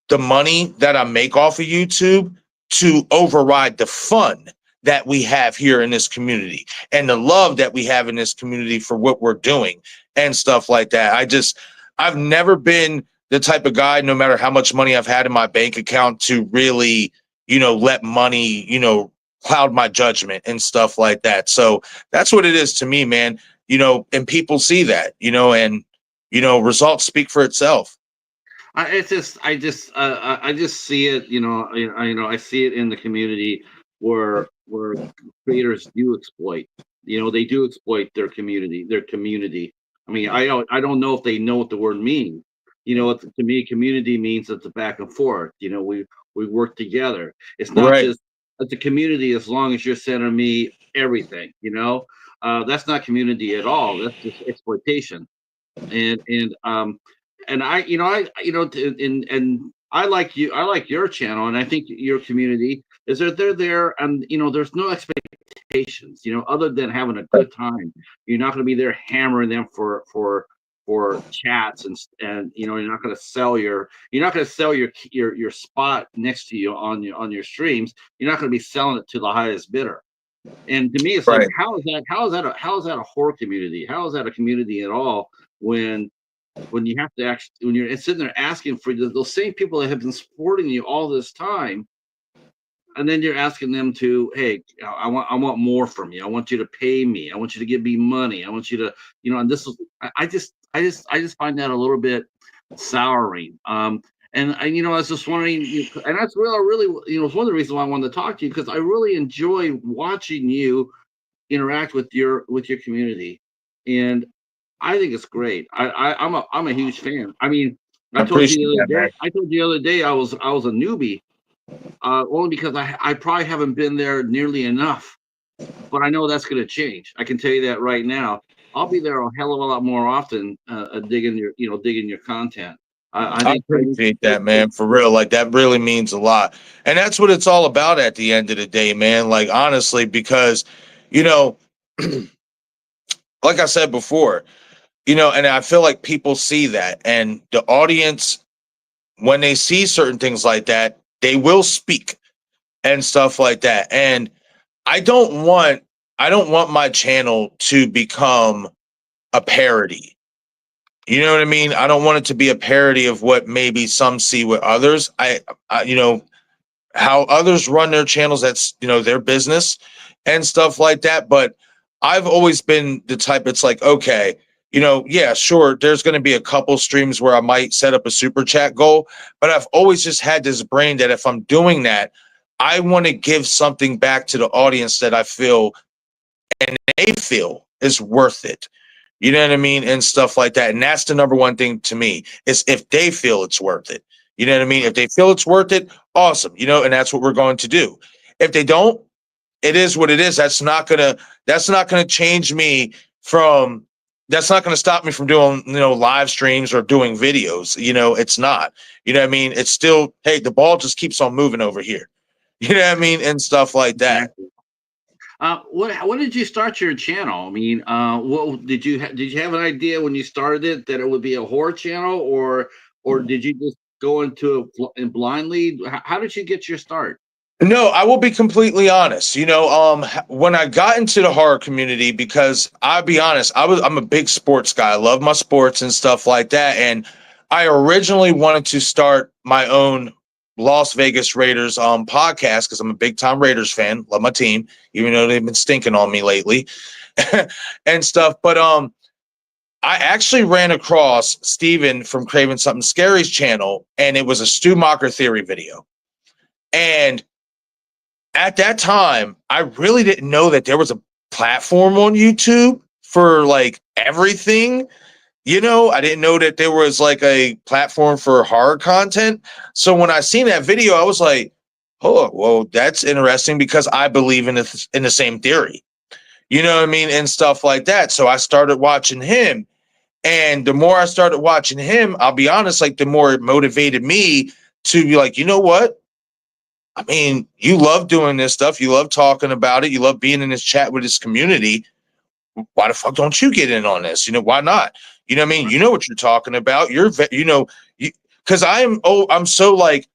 the money that I make off of YouTube to override the fun that we have here in this community and the love that we have in this community for what we're doing and stuff like that. I've never been the type of guy, no matter how much money I've had in my bank account, to really, let money, cloud my judgment and stuff like that. So that's what it is to me, man. And people see that, and results speak for itself. I just see it. I see it in the community where creators do exploit. They do exploit their community. I mean, I don't know if they know what the word means. To me, community means it's a back and forth. We work together. It's not Right. just the community as long as you're sending me everything. That's not community at all. That's just exploitation. And I like you. I like your channel, and I think your community is that they're there, and there's no expectations. Other than having a good time. You're not going to be there hammering them for chats, and you're not going to sell your spot next to you on your streams. You're not going to be selling it to the highest bidder. And to me, it's like, Right. how is that a horror community? How is that a community at all when you have to actually when you're sitting there asking for those same people that have been supporting you all this time, and then you're asking them to, hey, I want more from you. I want you to pay me. I want you to give me money. I want you to, and this is I just find that a little bit souring. I was just wondering, and that's really, it's one of the reasons why I wanted to talk to you, because I really enjoy watching you interact with your community, and I think it's great. I'm a huge fan. I mean, I I told you appreciate the that, other man. day. I told you the other day I was a newbie, only because I probably haven't been there nearly enough. But I know that's going to change. I can tell you that right now. I'll be there a hell of a lot more often, digging your content. I I think appreciate that, man. For real. Like, that really means a lot. And that's what it's all about at the end of the day, man. Like, honestly, because, you know, like I said before, and I feel like people see that, and the audience, when they see certain things like that, they will speak and stuff like that. And I don't want I don't want my channel to become a parody. You know what I mean? I don't want it to be a parody of what maybe some see with others. How others run their channels, that's, their business and stuff like that. But I've always been the type, it's like, okay, yeah, sure, there's going to be a couple streams where I might set up a super chat goal, but I've always just had this brain that if I'm doing that, I want to give something back to the audience that I feel and they feel is worth it. You know what I mean? And stuff like that. And that's the number one thing to me, is if they feel it's worth it. You know what I mean? If they feel it's worth it, awesome. And that's what we're going to do. If they don't, it is what it is. That's not gonna change me from that's not gonna stop me from doing, live streams or doing videos. It's not. You know what I mean? It's still, hey, the ball just keeps on moving over here. You know what I mean? And stuff like that. exactly. When did you start your channel? I mean, what did you have an idea when you started it that it would be a horror channel, or did you just go into it blindly? How did you get your start? No, I will be completely honest. When I got into the horror community, because I'll be honest, I'm a big sports guy. I love my sports and stuff like that. And I originally wanted to start my own Las Vegas Raiders podcast, because I'm a big time Raiders fan. Love my team, even though they've been stinking on me lately and stuff. But I actually ran across Steven from Craven Something Scary's channel, and it was a Stu Mocker theory video. And at that time, I really didn't know that there was a platform on YouTube for like everything. I didn't know that there was like a platform for horror content. So when I seen that video, I was like, oh, well, that's interesting, because I believe in the same theory. You know what I mean? And stuff like that. So I started watching him. And the more I started watching him, I'll be honest, like, the more it motivated me to be like, you know what? I mean, you love doing this stuff. You love talking about it. You love being in this chat with this community. why the fuck don't you get in on this? You know, why not? You know what I mean? You know what you're talking about. Because I'm so like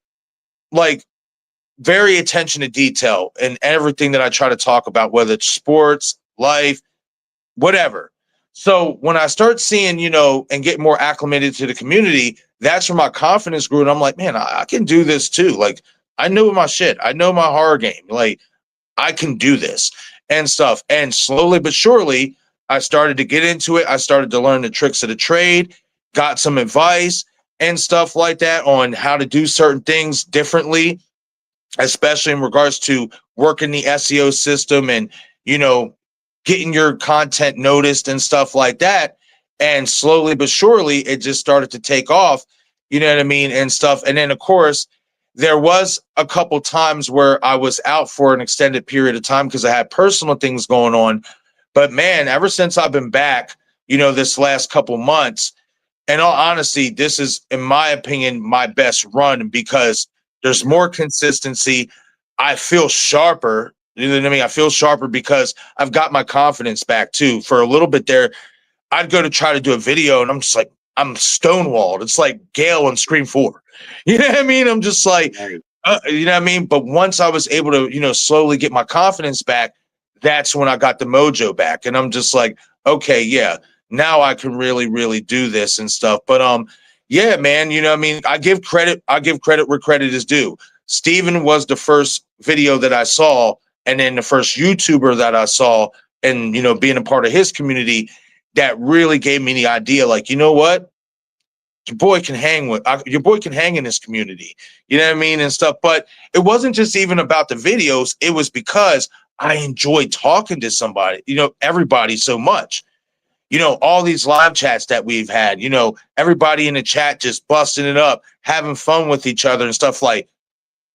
very attention to detail in everything that I try to talk about, whether it's sports, life, whatever. So when I start seeing, and get more acclimated to the community, that's where my confidence grew. And I'm like, man, I can do this too. Like, I know my shit. I know my horror game. Like, I can do this and stuff. And slowly but surely, I started to get into it. I started to learn the tricks of the trade, got some advice and stuff like that on how to do certain things differently, especially in regards to working the SEO system and, getting your content noticed and stuff like that. And slowly but surely, it just started to take off, you know what I mean, and stuff. And then, of course, there was a couple times where I was out for an extended period of time because I had personal things going on. But man, ever since I've been back, this last couple months, in all honesty, this is, in my opinion, my best run because there's more consistency. I feel sharper. You know what I mean? I feel sharper because I've got my confidence back too. For a little bit there, I'd go to try to do a video and I'm just like, I'm stonewalled. It's like Gale and Scream 4. You know what I mean? I'm just like, Right. you know what I mean? But once I was able to, slowly get my confidence back, that's when I got the mojo back. And I'm just like, okay, yeah, now I can really, really do this and stuff. But yeah, man, you know what I mean? I give credit where credit is due. Steven was the first video that I saw, and then the first YouTuber that I saw, and being a part of his community, that really gave me the idea, like, you know what? Your boy can hang in this community. You know what I mean? And stuff. But it wasn't just even about the videos. It was because I enjoyed talking to somebody, everybody so much. All these live chats that we've had, everybody in the chat just busting it up, having fun with each other and stuff like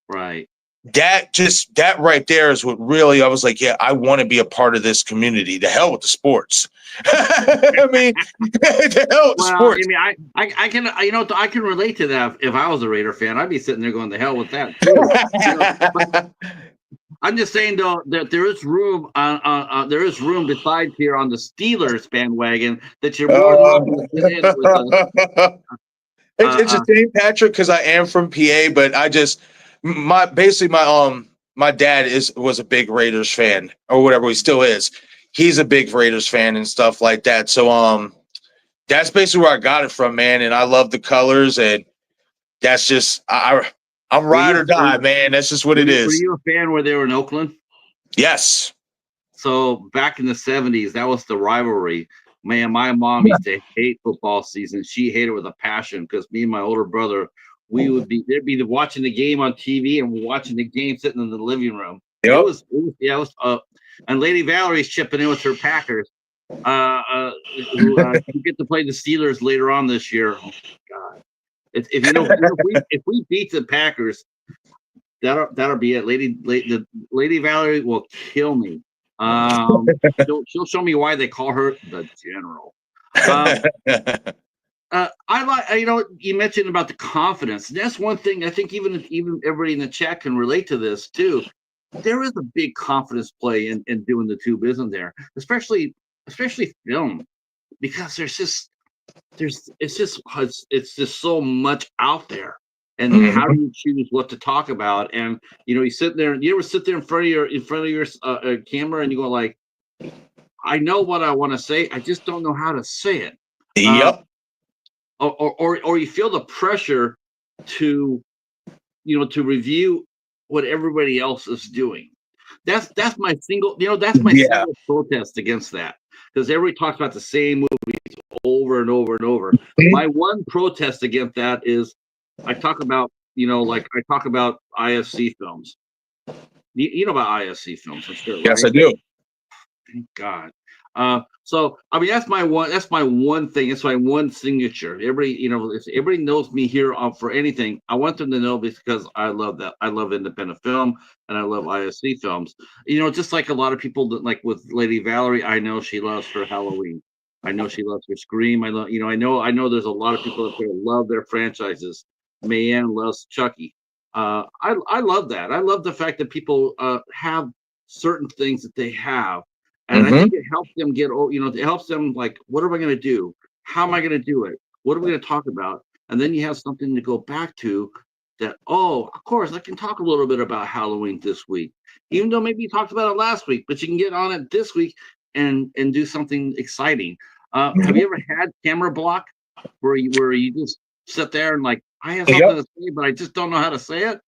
Right. that right there is what really, I was like, yeah, I want to be a part of this community. The hell with the sports. I mean, the hell with the sports. I mean, I can, I can relate to that. If I was a Raider fan, I'd be sitting there going, the hell with that too. I'm just saying though that there is room besides here on the Steelers bandwagon that you're more than welcome to sit in with it's a shame, Patrick, because I am from PA, but I just my dad was a big Raiders fan or whatever. He still is. He's a big Raiders fan and stuff like that. So that's basically where I got it from, man. And I love the colors, and that's just I'm ride or die, man. That's just what it is. Were you a fan where they were in Oakland? Yes. So back in the 70s, that was the rivalry. Man, my mom used to hate football season. She hated it with a passion because me and my older brother, they'd be watching the game on TV and watching the game sitting in the living room. Yep. It was and Lady Valerie's chipping in with her Packers. Who get to play the Steelers later on this year. Oh my God. If we beat the Packers, that'll be it. Lady Valerie will kill me. She'll show me why they call her the General. I like, you mentioned about the confidence. That's one thing I think even everybody in the chat can relate to this too. There is a big confidence play in doing the tube, isn't there? Especially film, because it's just so much out there. And how do you choose what to talk about? And you sit there. You ever sit there in front of your camera and you go like, I know what I want to say, I just don't know how to say it. Yep. Or you feel the pressure to review what everybody else is doing. That's my single single protest against that, because everybody talks about the same movies over and over and over. My one protest against that is I talk about IFC films. You know about IFC films, I'm sure. Yes, right? I do. Thank God. So I mean that's my one thing. It's my one signature. Everybody, if everybody knows me here for anything, I want them to know, because I love that. I love independent film and I love ISC films. Just like a lot of people that, like with Lady Valerie, I know she loves her Halloween. I know she loves her Scream. I know there's a lot of people out there who love their franchises. Mayanne loves Chucky. I love that. I love the fact that people have certain things that they have. And I think it helps them get, it helps them like, what am I going to do? How am I going to do it? What are we going to talk about? And then you have something to go back to that, oh, of course, I can talk a little bit about Halloween this week, even though maybe you talked about it last week, but you can get on it this week and do something exciting. Have you ever had camera block where you just sit there and like, I have something to say, but I just don't know how to say it?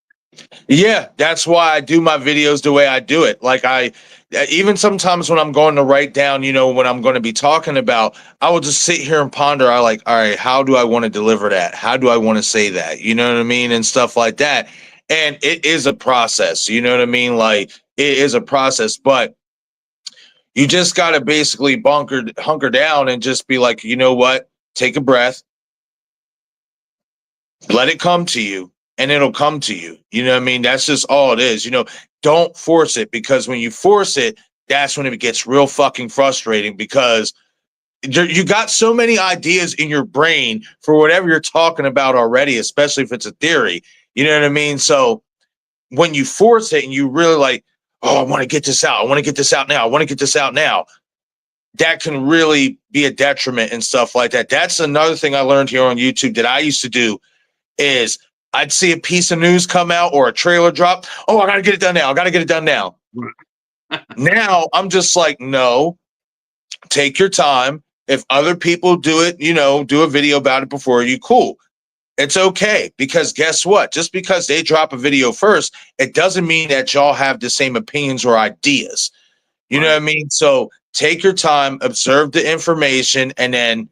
Yeah, that's why I do my videos the way I do it. Like even sometimes when I'm going to write down, what I'm going to be talking about, I will just sit here and ponder. All right, how do I want to deliver that? How do I want to say that? You know what I mean? And stuff like that. And it is a process, you know what I mean? Like it is a process, but you just got to basically hunker down and just be like, you know what? Take a breath, let it come to you. And it'll come to you. You know what I mean? That's just all it is. Don't force it, because when you force it, that's when it gets real fucking frustrating, because you got so many ideas in your brain for whatever you're talking about already, especially if it's a theory. You know what I mean? So when you force it and you really like, oh, I want to get this out. I want to get this out now. I want to get this out now. That can really be a detriment and stuff like that. That's another thing I learned here on YouTube that I used to do is I'd see a piece of news come out or a trailer drop. Oh, I got to get it done now. I got to get it done now. Now I'm just like, no, take your time. If other people do it, do a video about it before you, cool. It's okay, because guess what? Just because they drop a video first, it doesn't mean that y'all have the same opinions or ideas. You know what I mean? So take your time, observe the information, and then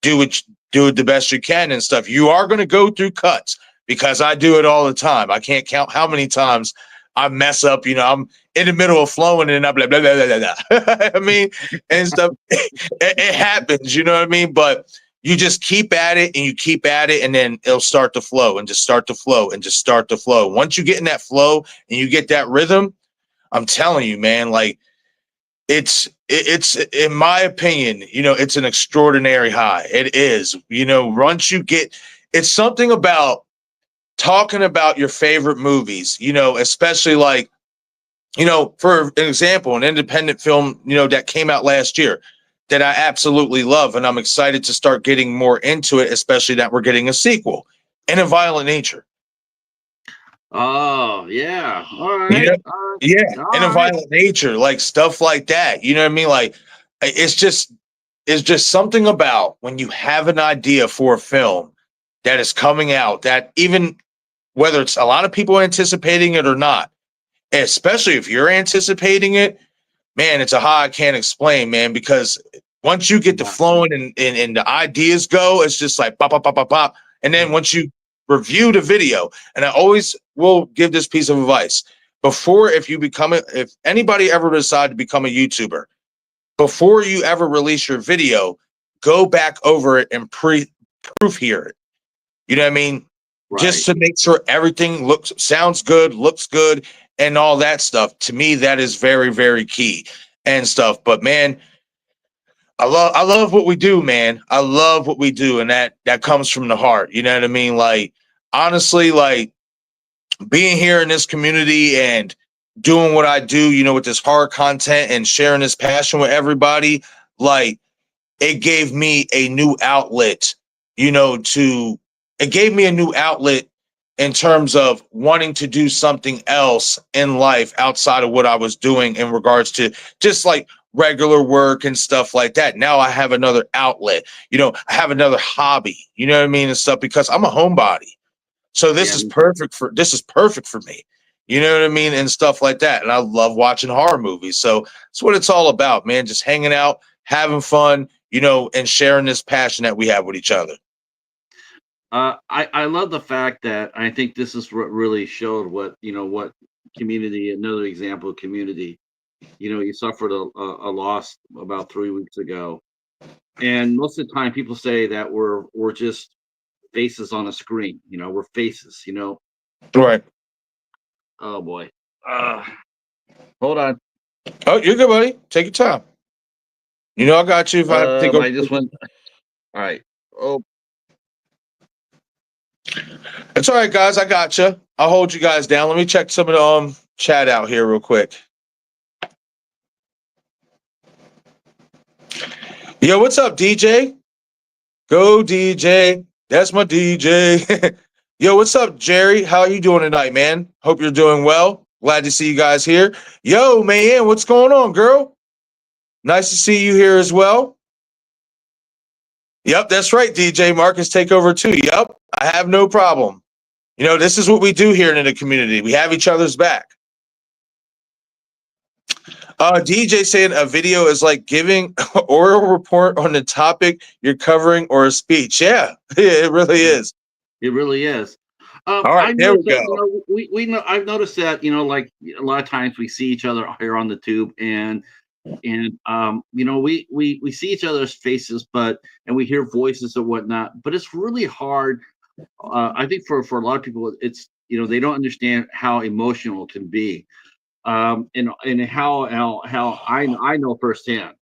do it the best you can and stuff. You are going to go through cuts, because I do it all the time. I can't count how many times I mess up. I'm in the middle of flowing and I'm blah, blah, blah, blah, blah. I mean, and stuff. It happens, you know what I mean? But you just keep at it and you keep at it, and then it'll start to flow and just start to flow and just start to flow. Once you get in that flow and you get that rhythm, I'm telling you, man, like it's in my opinion, it's an extraordinary high. It is, once you get, it's something about talking about your favorite movies, especially like, for an example, an independent film, that came out last year that I absolutely love. And I'm excited to start getting more into it, especially that we're getting a sequel, In a Violent Nature. Oh, yeah. All right. In a Violent Nature, like stuff like that. You know what I mean? Like it's just something about when you have an idea for a film that is coming out, that even whether it's a lot of people anticipating it or not, especially if you're anticipating it, man, it's a high I can't explain, man, because once you get the flowing and the ideas go, it's just like pop, pop, pop, pop, pop. And then once you review the video, and I always will give this piece of advice before, if anybody ever decide to become a YouTuber, before you ever release your video, go back over it and proof hear it. You know what I mean? Right. Just to make sure everything sounds good, looks good, and all that stuff. To me, that is very, very key and stuff. But man, I love what we do, man. I love what we do, and that comes from the heart. You know what I mean? Like, honestly, like being here in this community and doing what I do, with this horror content and sharing this passion with everybody, like it gave me a new outlet, it gave me a new outlet in terms of wanting to do something else in life outside of what I was doing in regards to just like regular work and stuff like that. Now I have another outlet, I have another hobby, you know what I mean, and stuff, because I'm a homebody. So this is perfect for me. You know what I mean? And stuff like that. And I love watching horror movies. So that's what it's all about, man. Just hanging out, having fun, and sharing this passion that we have with each other. I love the fact that I think this is what really showed what community, another example of community. You suffered a loss about 3 weeks ago. And most of the time people say that we're just faces on a screen, we're faces, Right. Oh boy. Hold on. Oh, you're good, buddy. Take your time. I got you if I have to go. I just went. All right. Oh. It's all right, guys. I got you. I'll hold you guys down. Let me check some of the chat out here real quick. Yo, what's up, DJ? Go DJ. That's my DJ. Yo, what's up, Jerry? How are you doing tonight, man? Hope you're doing well. Glad to see you guys here. Yo, man, what's going on, girl? Nice to see you here as well. Yep, that's right, DJ. Marcus, take over too. Yep, I have no problem. You know, this is what we do here in the community. We have each other's back. DJ saying a video is like giving oral report on the topic you're covering or a speech. Yeah, it really is. It really is. All right, I there we noticed that, go. we know, I've noticed that, like a lot of times we see each other here on the tube, and we see each other's faces, and we hear voices and whatnot, but it's really hard. I think for a lot of people, it's, they don't understand how emotional it can be, and how I know firsthand.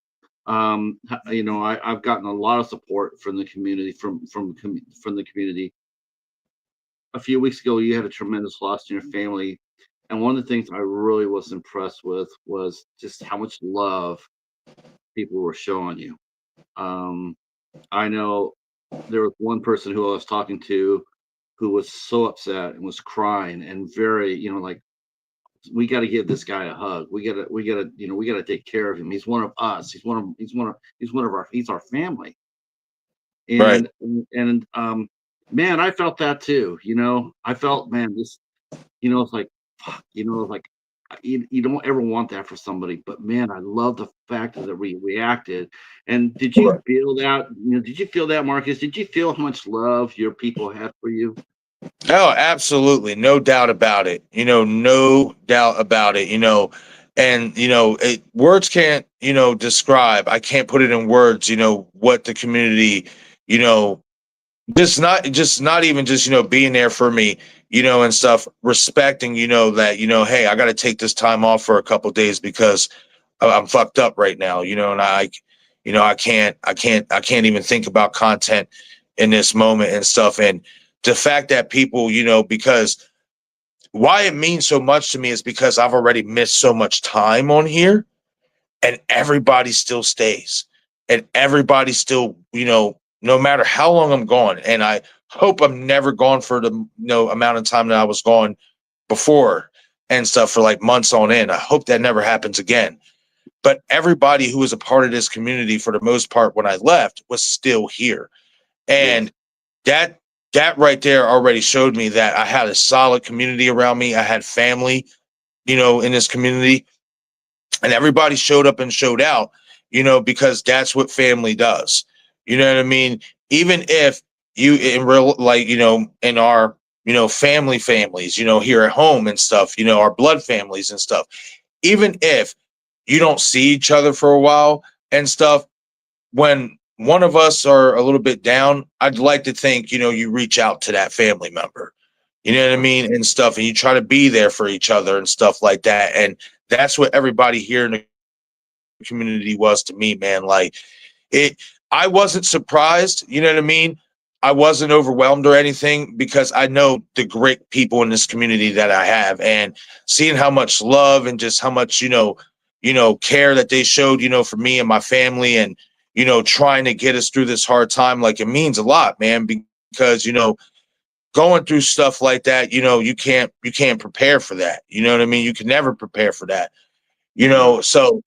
I've gotten a lot of support from the community, from the community. A few weeks ago, you had a tremendous loss in your family, and one of the things I really was impressed with was just how much love people were showing you. Um, I know there was one person who I was talking to who was so upset and was crying and very, like, we got to give this guy a hug. We got to take care of him. He's one of us. He's our family. Right. And man, I felt that too. I felt, man, this, it's like, fuck, like, you don't ever want that for somebody, but man, I love the fact that we reacted. And did you feel that? Did you feel that, Marcus? Did you feel how much love your people had for you? Oh, absolutely. No doubt about it. No doubt about it. And words can't, describe. I can't put it in words, what the community, you know, just not even just, being there for me, and stuff, respecting, that, hey, I got to take this time off for a couple of days because I'm fucked up right now, and I can't even think about content in this moment and stuff. And the fact that people, because why it means so much to me is because I've already missed so much time on here, and everybody still stays, and everybody still, no matter how long I'm gone. And I hope I'm never gone for the amount of time that I was gone before and stuff, for like months on end. I hope that never happens again. But everybody who was a part of this community, for the most part, when I left, was still here. And that right there already showed me that I had a solid community around me. I had family, in this community, and everybody showed up and showed out, because that's what family does. You know what I mean? Even if you in real, like, in our, families, here at home and stuff, our blood families and stuff, even if you don't see each other for a while and stuff, when one of us are a little bit down, I'd like to think, you reach out to that family member, you know what I mean, and stuff, and you try to be there for each other and stuff like that. And that's what everybody here in the community was to me, man. Like, I wasn't surprised, you know what I mean? I wasn't overwhelmed or anything, because I know the great people in this community that I have, and seeing how much love and just how much, care that they showed, for me and my family, and, trying to get us through this hard time. Like, it means a lot, man, because, going through stuff like that, you can't prepare for that. You know what I mean? You can never prepare for that, so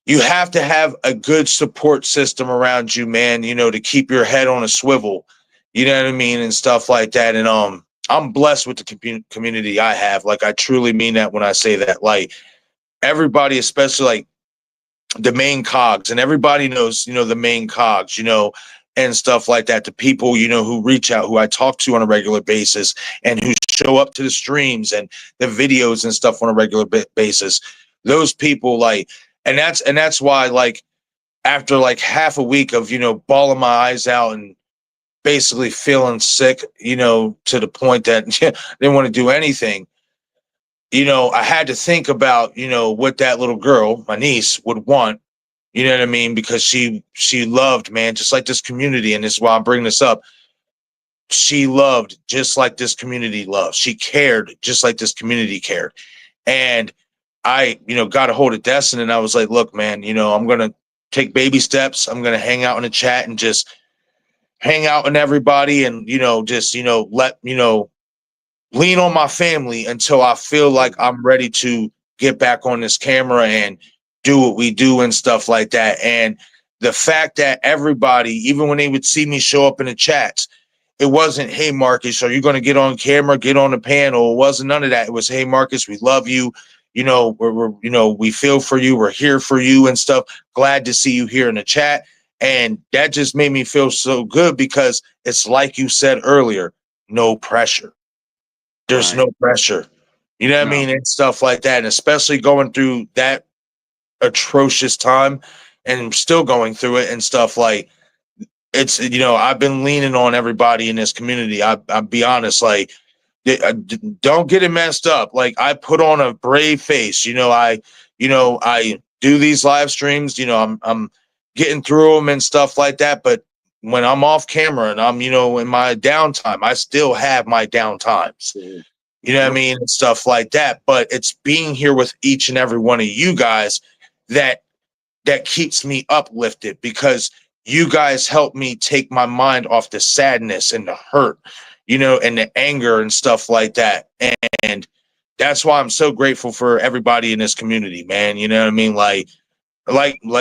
you have to have a good support system around you, man, to keep your head on a swivel, you know what I mean, and stuff like that. And I'm blessed with the community I have. Like, I truly mean that when I say that. Like, everybody, especially like the main cogs, and everybody knows, the main cogs, and stuff like that. The people, who reach out, who I talk to on a regular basis, and who show up to the streams and the videos and stuff on a regular basis. Those people, like, and that's why, like, after like half a week of, bawling my eyes out and basically feeling sick, to the point that I didn't want to do anything, I had to think about, what that little girl, my niece, would want, you know what I mean? Because she loved, man, just like this community. And this is why I'm bringing this up. She loved just like this community loves. She cared just like this community cared. And I, got a hold of Destin, and I was like, look, man, I'm going to take baby steps. I'm going to hang out in the chat and just hang out with everybody and, just, let, lean on my family until I feel like I'm ready to get back on this camera and do what we do and stuff like that. And the fact that everybody, even when they would see me show up in the chats, it wasn't, hey, Marcus, are you going to get on camera, get on the panel? It wasn't none of that. It was, hey, Marcus, we love you. We feel for you. We're here for you and stuff. Glad to see you here in the chat. And that just made me feel so good because it's like you said earlier, no pressure. There's no pressure. You know what I mean? And stuff like that. And especially going through that atrocious time and still going through it and stuff like it's, I've been leaning on everybody in this community. I'll be honest, like, don't get it messed up. Like, I put on a brave face. I do these live streams. I'm getting through them and stuff like that. But when I'm off camera and I'm, in my downtime, I still have my downtimes. You know what I mean? And stuff like that. But it's being here with each and every one of you guys that keeps me uplifted because you guys help me take my mind off the sadness and the hurt, and the anger and stuff like that. And that's why I'm so grateful for everybody in this community, man. You know what I mean? Like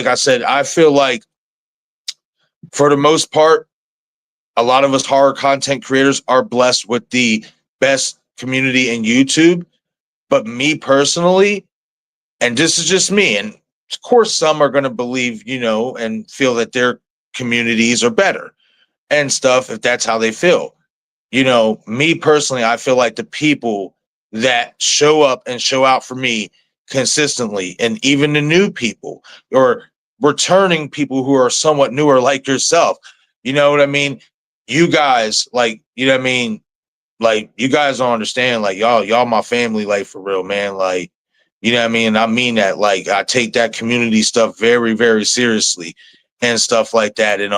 I said, I feel like for the most part, a lot of us horror content creators are blessed with the best community in YouTube. But me personally, and this is just me, and of course some are going to believe, and feel that their communities are better and stuff if that's how they feel. Me personally, I feel like the people that show up and show out for me consistently, and even the new people or returning people who are somewhat newer like yourself, you know what I mean? You guys, like, you know what I mean? Like, you guys don't understand, like, y'all my family, like, for real, man. Like, you know what I mean? I mean that. Like, I take that community stuff very, very seriously and stuff like that. And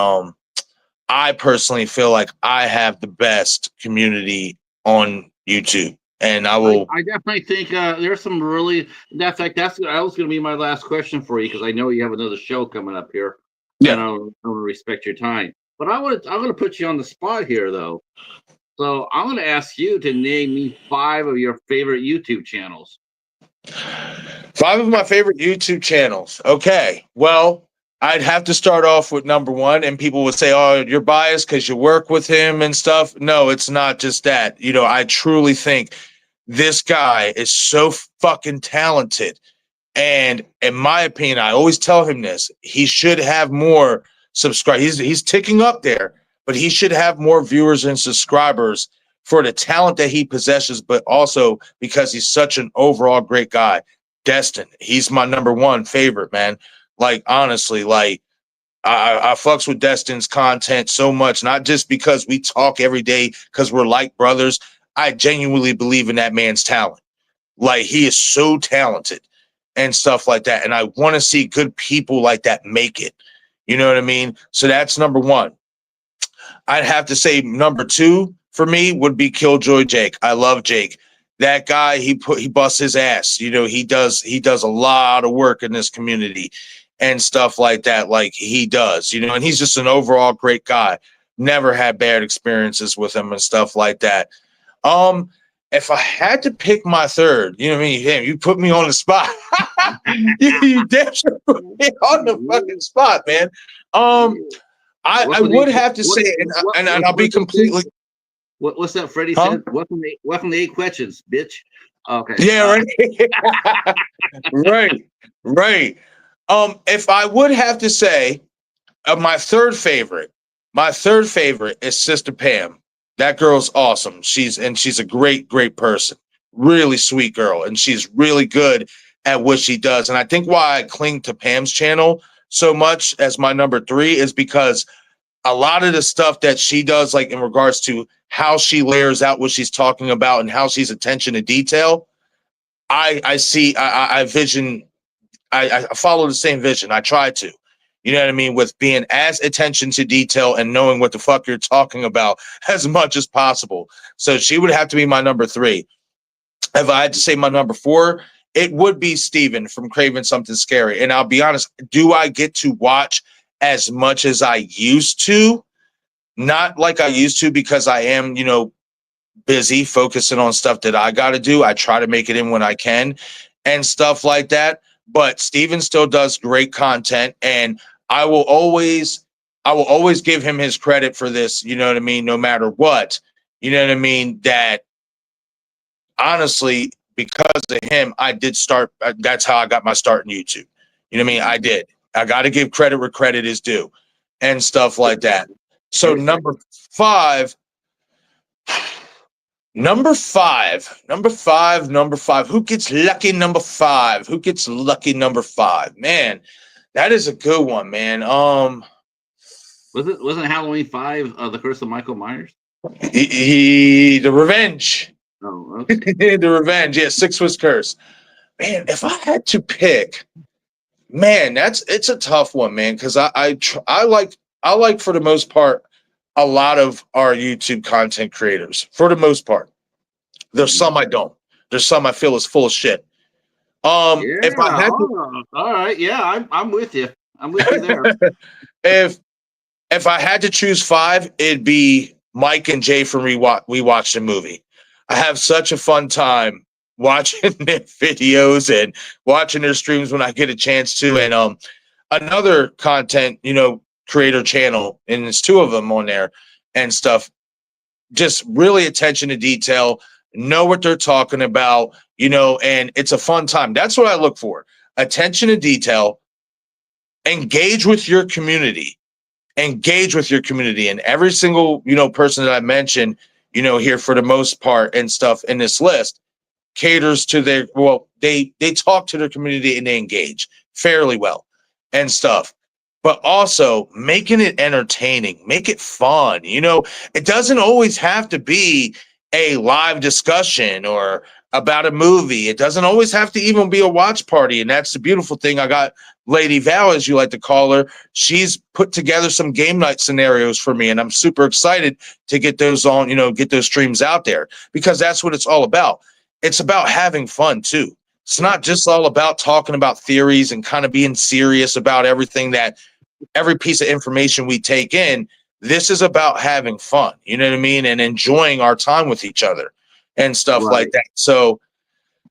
I personally feel like I have the best community on YouTube. And I will. I definitely think there's some really. That's that was going to be my last question for you because I know you have another show coming up here. Yeah. And I want to respect your time, but I'm going to put you on the spot here though. So I'm going to ask you to name me 5 of your favorite YouTube channels. 5 of my favorite YouTube channels. Okay. Well, I'd have to start off with number 1, and people would say, oh, you're biased because you work with him and stuff. No, it's not just that. I truly think this guy is so fucking talented. And in my opinion, I always tell him this, he should have more subscribers. He's ticking up there, but he should have more viewers and subscribers for the talent that he possesses, but also because he's such an overall great guy. Destin, he's my number 1 favorite, man. Like, honestly, like, I fucks with Destin's content so much, not just because we talk every day because we're like brothers. I genuinely believe in that man's talent. Like, he is so talented and stuff like that. And I want to see good people like that make it. You know what I mean? So that's number 1. I'd have to say number 2 for me would be Killjoy Jake. I love Jake. That guy, he busts his ass. He does a lot of work in this community and stuff like that. Like, he does, and he's just an overall great guy. Never had bad experiences with him and stuff like that. If I had to pick my 3rd, you know what I mean? Damn, you put me on the spot. you damn sure put me on the fucking spot, man. I would have to say, and I'll be completely. What's that Freddie said? Welcome to 8 questions, bitch. Okay. Yeah, right. right. If I would have to say, my 3rd favorite is Sister Pam. That girl's awesome. She's a great, great person. Really sweet girl, and she's really good at what she does. And I think why I cling to Pam's channel so much as my number 3 is because a lot of the stuff that she does, like in regards to how she layers out what she's talking about and how she's attention to detail, I follow the same vision. I try to, you know what I mean, with being as attention to detail and knowing what the fuck you're talking about as much as possible. So she would have to be my number 3. If I had to say my number 4, it would be Steven from Craving Something Scary. And I'll be honest, do I get to watch as much as I used to? Not like I used to, because I am, busy focusing on stuff that I got to do. I try to make it in when I can and stuff like that. But Steven still does great content, and I will always give him his credit for this, you know what I mean, no matter what. You know what I mean? That honestly, because of him, I did start. That's how I got my start in YouTube. You know what I mean? I did. I got to give credit where credit is due and stuff like that. So number five. Number five. Who gets lucky number five? Who gets lucky number five? Man, that is a good one, man. Wasn't Halloween 5 the Curse of Michael Myers? The Revenge. Oh, okay. The Revenge. Yeah, Six was Curse. Man, if I had to pick, man, it's a tough one, man, because I like for the most part a lot of our YouTube content creators. For the most part, there's some I don't. There's some I feel is full of shit. If I had to, all right, yeah, I'm with you. I'm with you there. if I had to choose five, it'd be Mike and Jay from We Watched the Movie. I have such a fun time watching their videos and watching their streams when I get a chance to. And another content, creator channel, and there's two of them on there and stuff. Just really attention to detail, know what they're talking about, and it's a fun time. That's what I look for. Attention to detail, engage with your community. And every single, person that I mentioned, here for the most part and stuff in this list caters to they talk to their community and they engage fairly well and stuff. But also making it entertaining, make it fun. It doesn't always have to be a live discussion or about a movie. It doesn't always have to even be a watch party. And that's the beautiful thing. I got Lady Val, as you like to call her. She's put together some game night scenarios for me. And I'm super excited to get those on, get those streams out there, because that's what it's all about. It's about having fun too. It's not just all about talking about theories and kind of being serious about every piece of information we take in. This is about having fun, you know what I mean? And enjoying our time with each other and stuff like that. So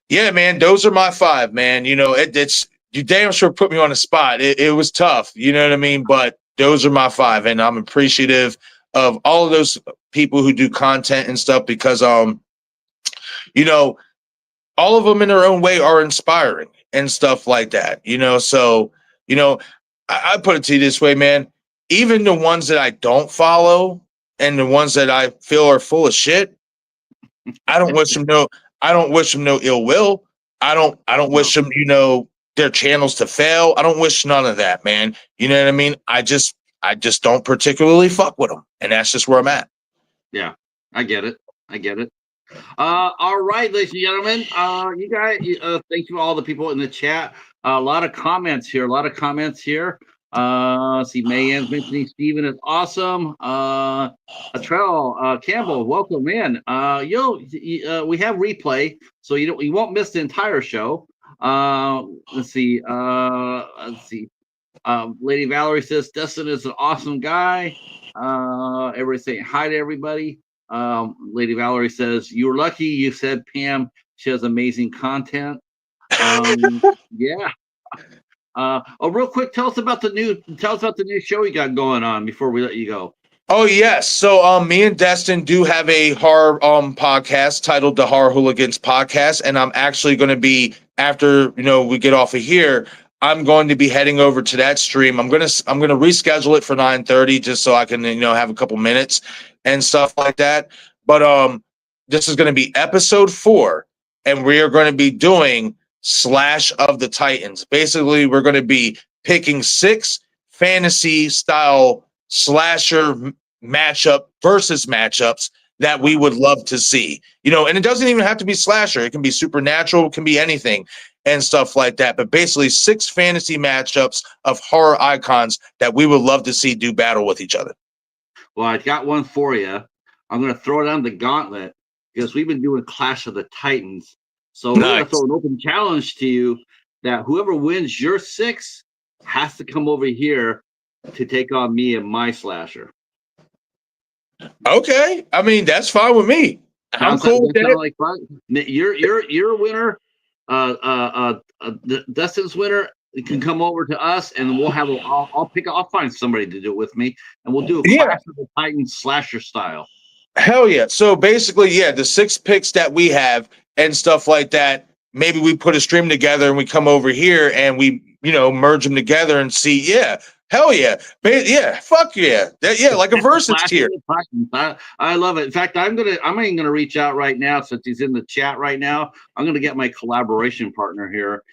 yeah, man, those are my five, man. It's, you damn sure put me on the spot. It was tough, you know what I mean? But those are my five. And I'm appreciative of all of those people who do content and stuff, because, all of them in their own way are inspiring and stuff like that, So, I put it to you this way, man. Even the ones that I don't follow and the ones that I feel are full of shit, I don't wish them no ill will. I don't wish them, their channels to fail. I don't wish none of that, man. You know what I mean? I just don't particularly fuck with them, and that's just where I'm at. Yeah, I get it. All right, ladies and gentlemen, you guys, thank you to all the people in the chat. A lot of comments here. See, Mayan's mentioning Steven is awesome. Trell, Campbell, welcome in. We have replay, so you won't miss the entire show. Let's see. Lady Valerie says Dustin is an awesome guy. Everybody's saying hi to everybody. Lady Valerie says you're lucky you said Pam. She has amazing content. Yeah. Real quick, tell us about the new show you got going on before we let you go. Oh yes, so me and Destin do have a horror podcast titled the Horror Hooligans Podcast, and I'm actually going to be, after we get off of here, I'm going to be heading over to that stream. I'm gonna reschedule it for 9:30 just so I can have a couple minutes and stuff like that. But this is going to be episode 4, and we are going to be doing Slash of the Titans. Basically, we're going to be picking 6 fantasy style slasher matchups that we would love to see. And it doesn't even have to be slasher. It can be supernatural, it can be anything and stuff like that. But basically 6 fantasy matchups of horror icons that we would love to see do battle with each other. Well, I got one for you. I'm going to throw it on the gauntlet because we've been doing Clash of the Titans. So we're going to Nice. throw an open challenge to you that whoever wins your 6 has to come over here to take on me and my slasher. Okay. I mean, that's fine with me. I'm cool with that. Like fun? You're a winner. Dustin's winner can come over to us, and we'll have. I'll find somebody to do it with me, and we'll do a Clash of the Titans slasher style. Hell yeah. So basically, yeah, the 6 picks that we have and stuff like that, maybe we put a stream together and we come over here and we, merge them together and see. Yeah. Hell yeah. Yeah. Fuck yeah. Like a versus tier. I love it. In fact, I'm even gonna reach out right now since he's in the chat right now. I'm gonna get my collaboration partner here,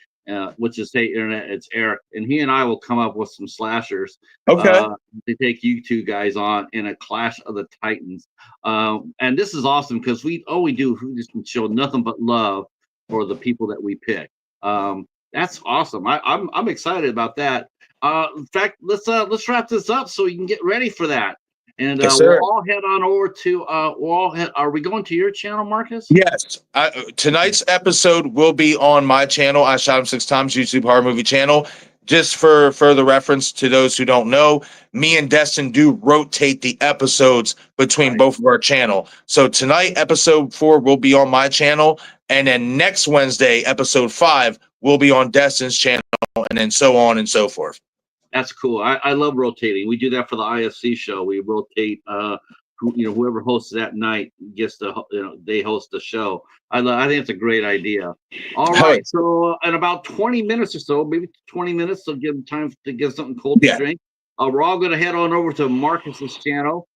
which is Hey Internet. It's Eric, and he and I will come up with some slashers. Okay. To take you 2 guys on in a Clash of the Titans. And this is awesome because we just show nothing but love for the people that we pick. That's awesome. I'm excited about that. In fact, let's wrap this up so you can get ready for that. And Yes, we'll all head on over to are we going to your channel, Marcus? Yes. Tonight's episode will be on my channel. I shot him 6 times, YouTube horror movie channel. Just for further reference to those who don't know, me and Destin do rotate the episodes between both of our channel. So tonight, episode 4 will be on my channel, and then next Wednesday, episode 5 will be on Destin's channel, and then so on and so forth. That's cool. I love rotating. We do that for the IFC show. We rotate. Whoever hosts that night gets they host the show. I think it's a great idea. All right. So in about 20 minutes or so, maybe 20 minutes, so give them time to get something cold to drink. We're all going to head on over to Marcus's channel.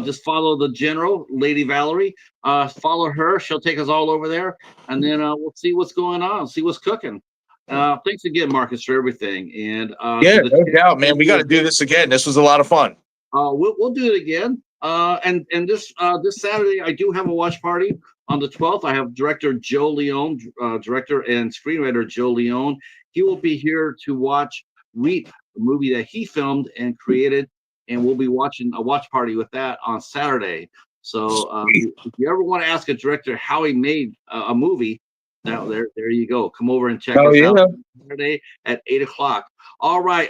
Just follow the general, Lady Valerie. Follow her. She'll take us all over there, and then we'll see what's going on, see what's cooking. Thanks again, Marcus, for everything. And no doubt, man. We got to do this again. This was a lot of fun. We'll do it again. And this Saturday, I do have a watch party on the 12th. I have director Joe Leone, director and screenwriter Joe Leone. He will be here to watch Reap, the movie that he filmed and created, and we'll be watching a watch party with that on Saturday. So if you ever want to ask a director how he made a movie, now there you go. Come over and check us out Saturday at 8:00. All right.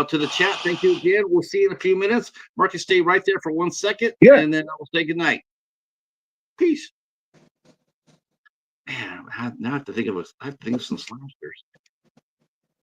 To the chat, thank you again. We'll see you in a few minutes. Marcus, stay right there for 1 second, and then I will say goodnight. Peace. Man, now I have to think of some slashers.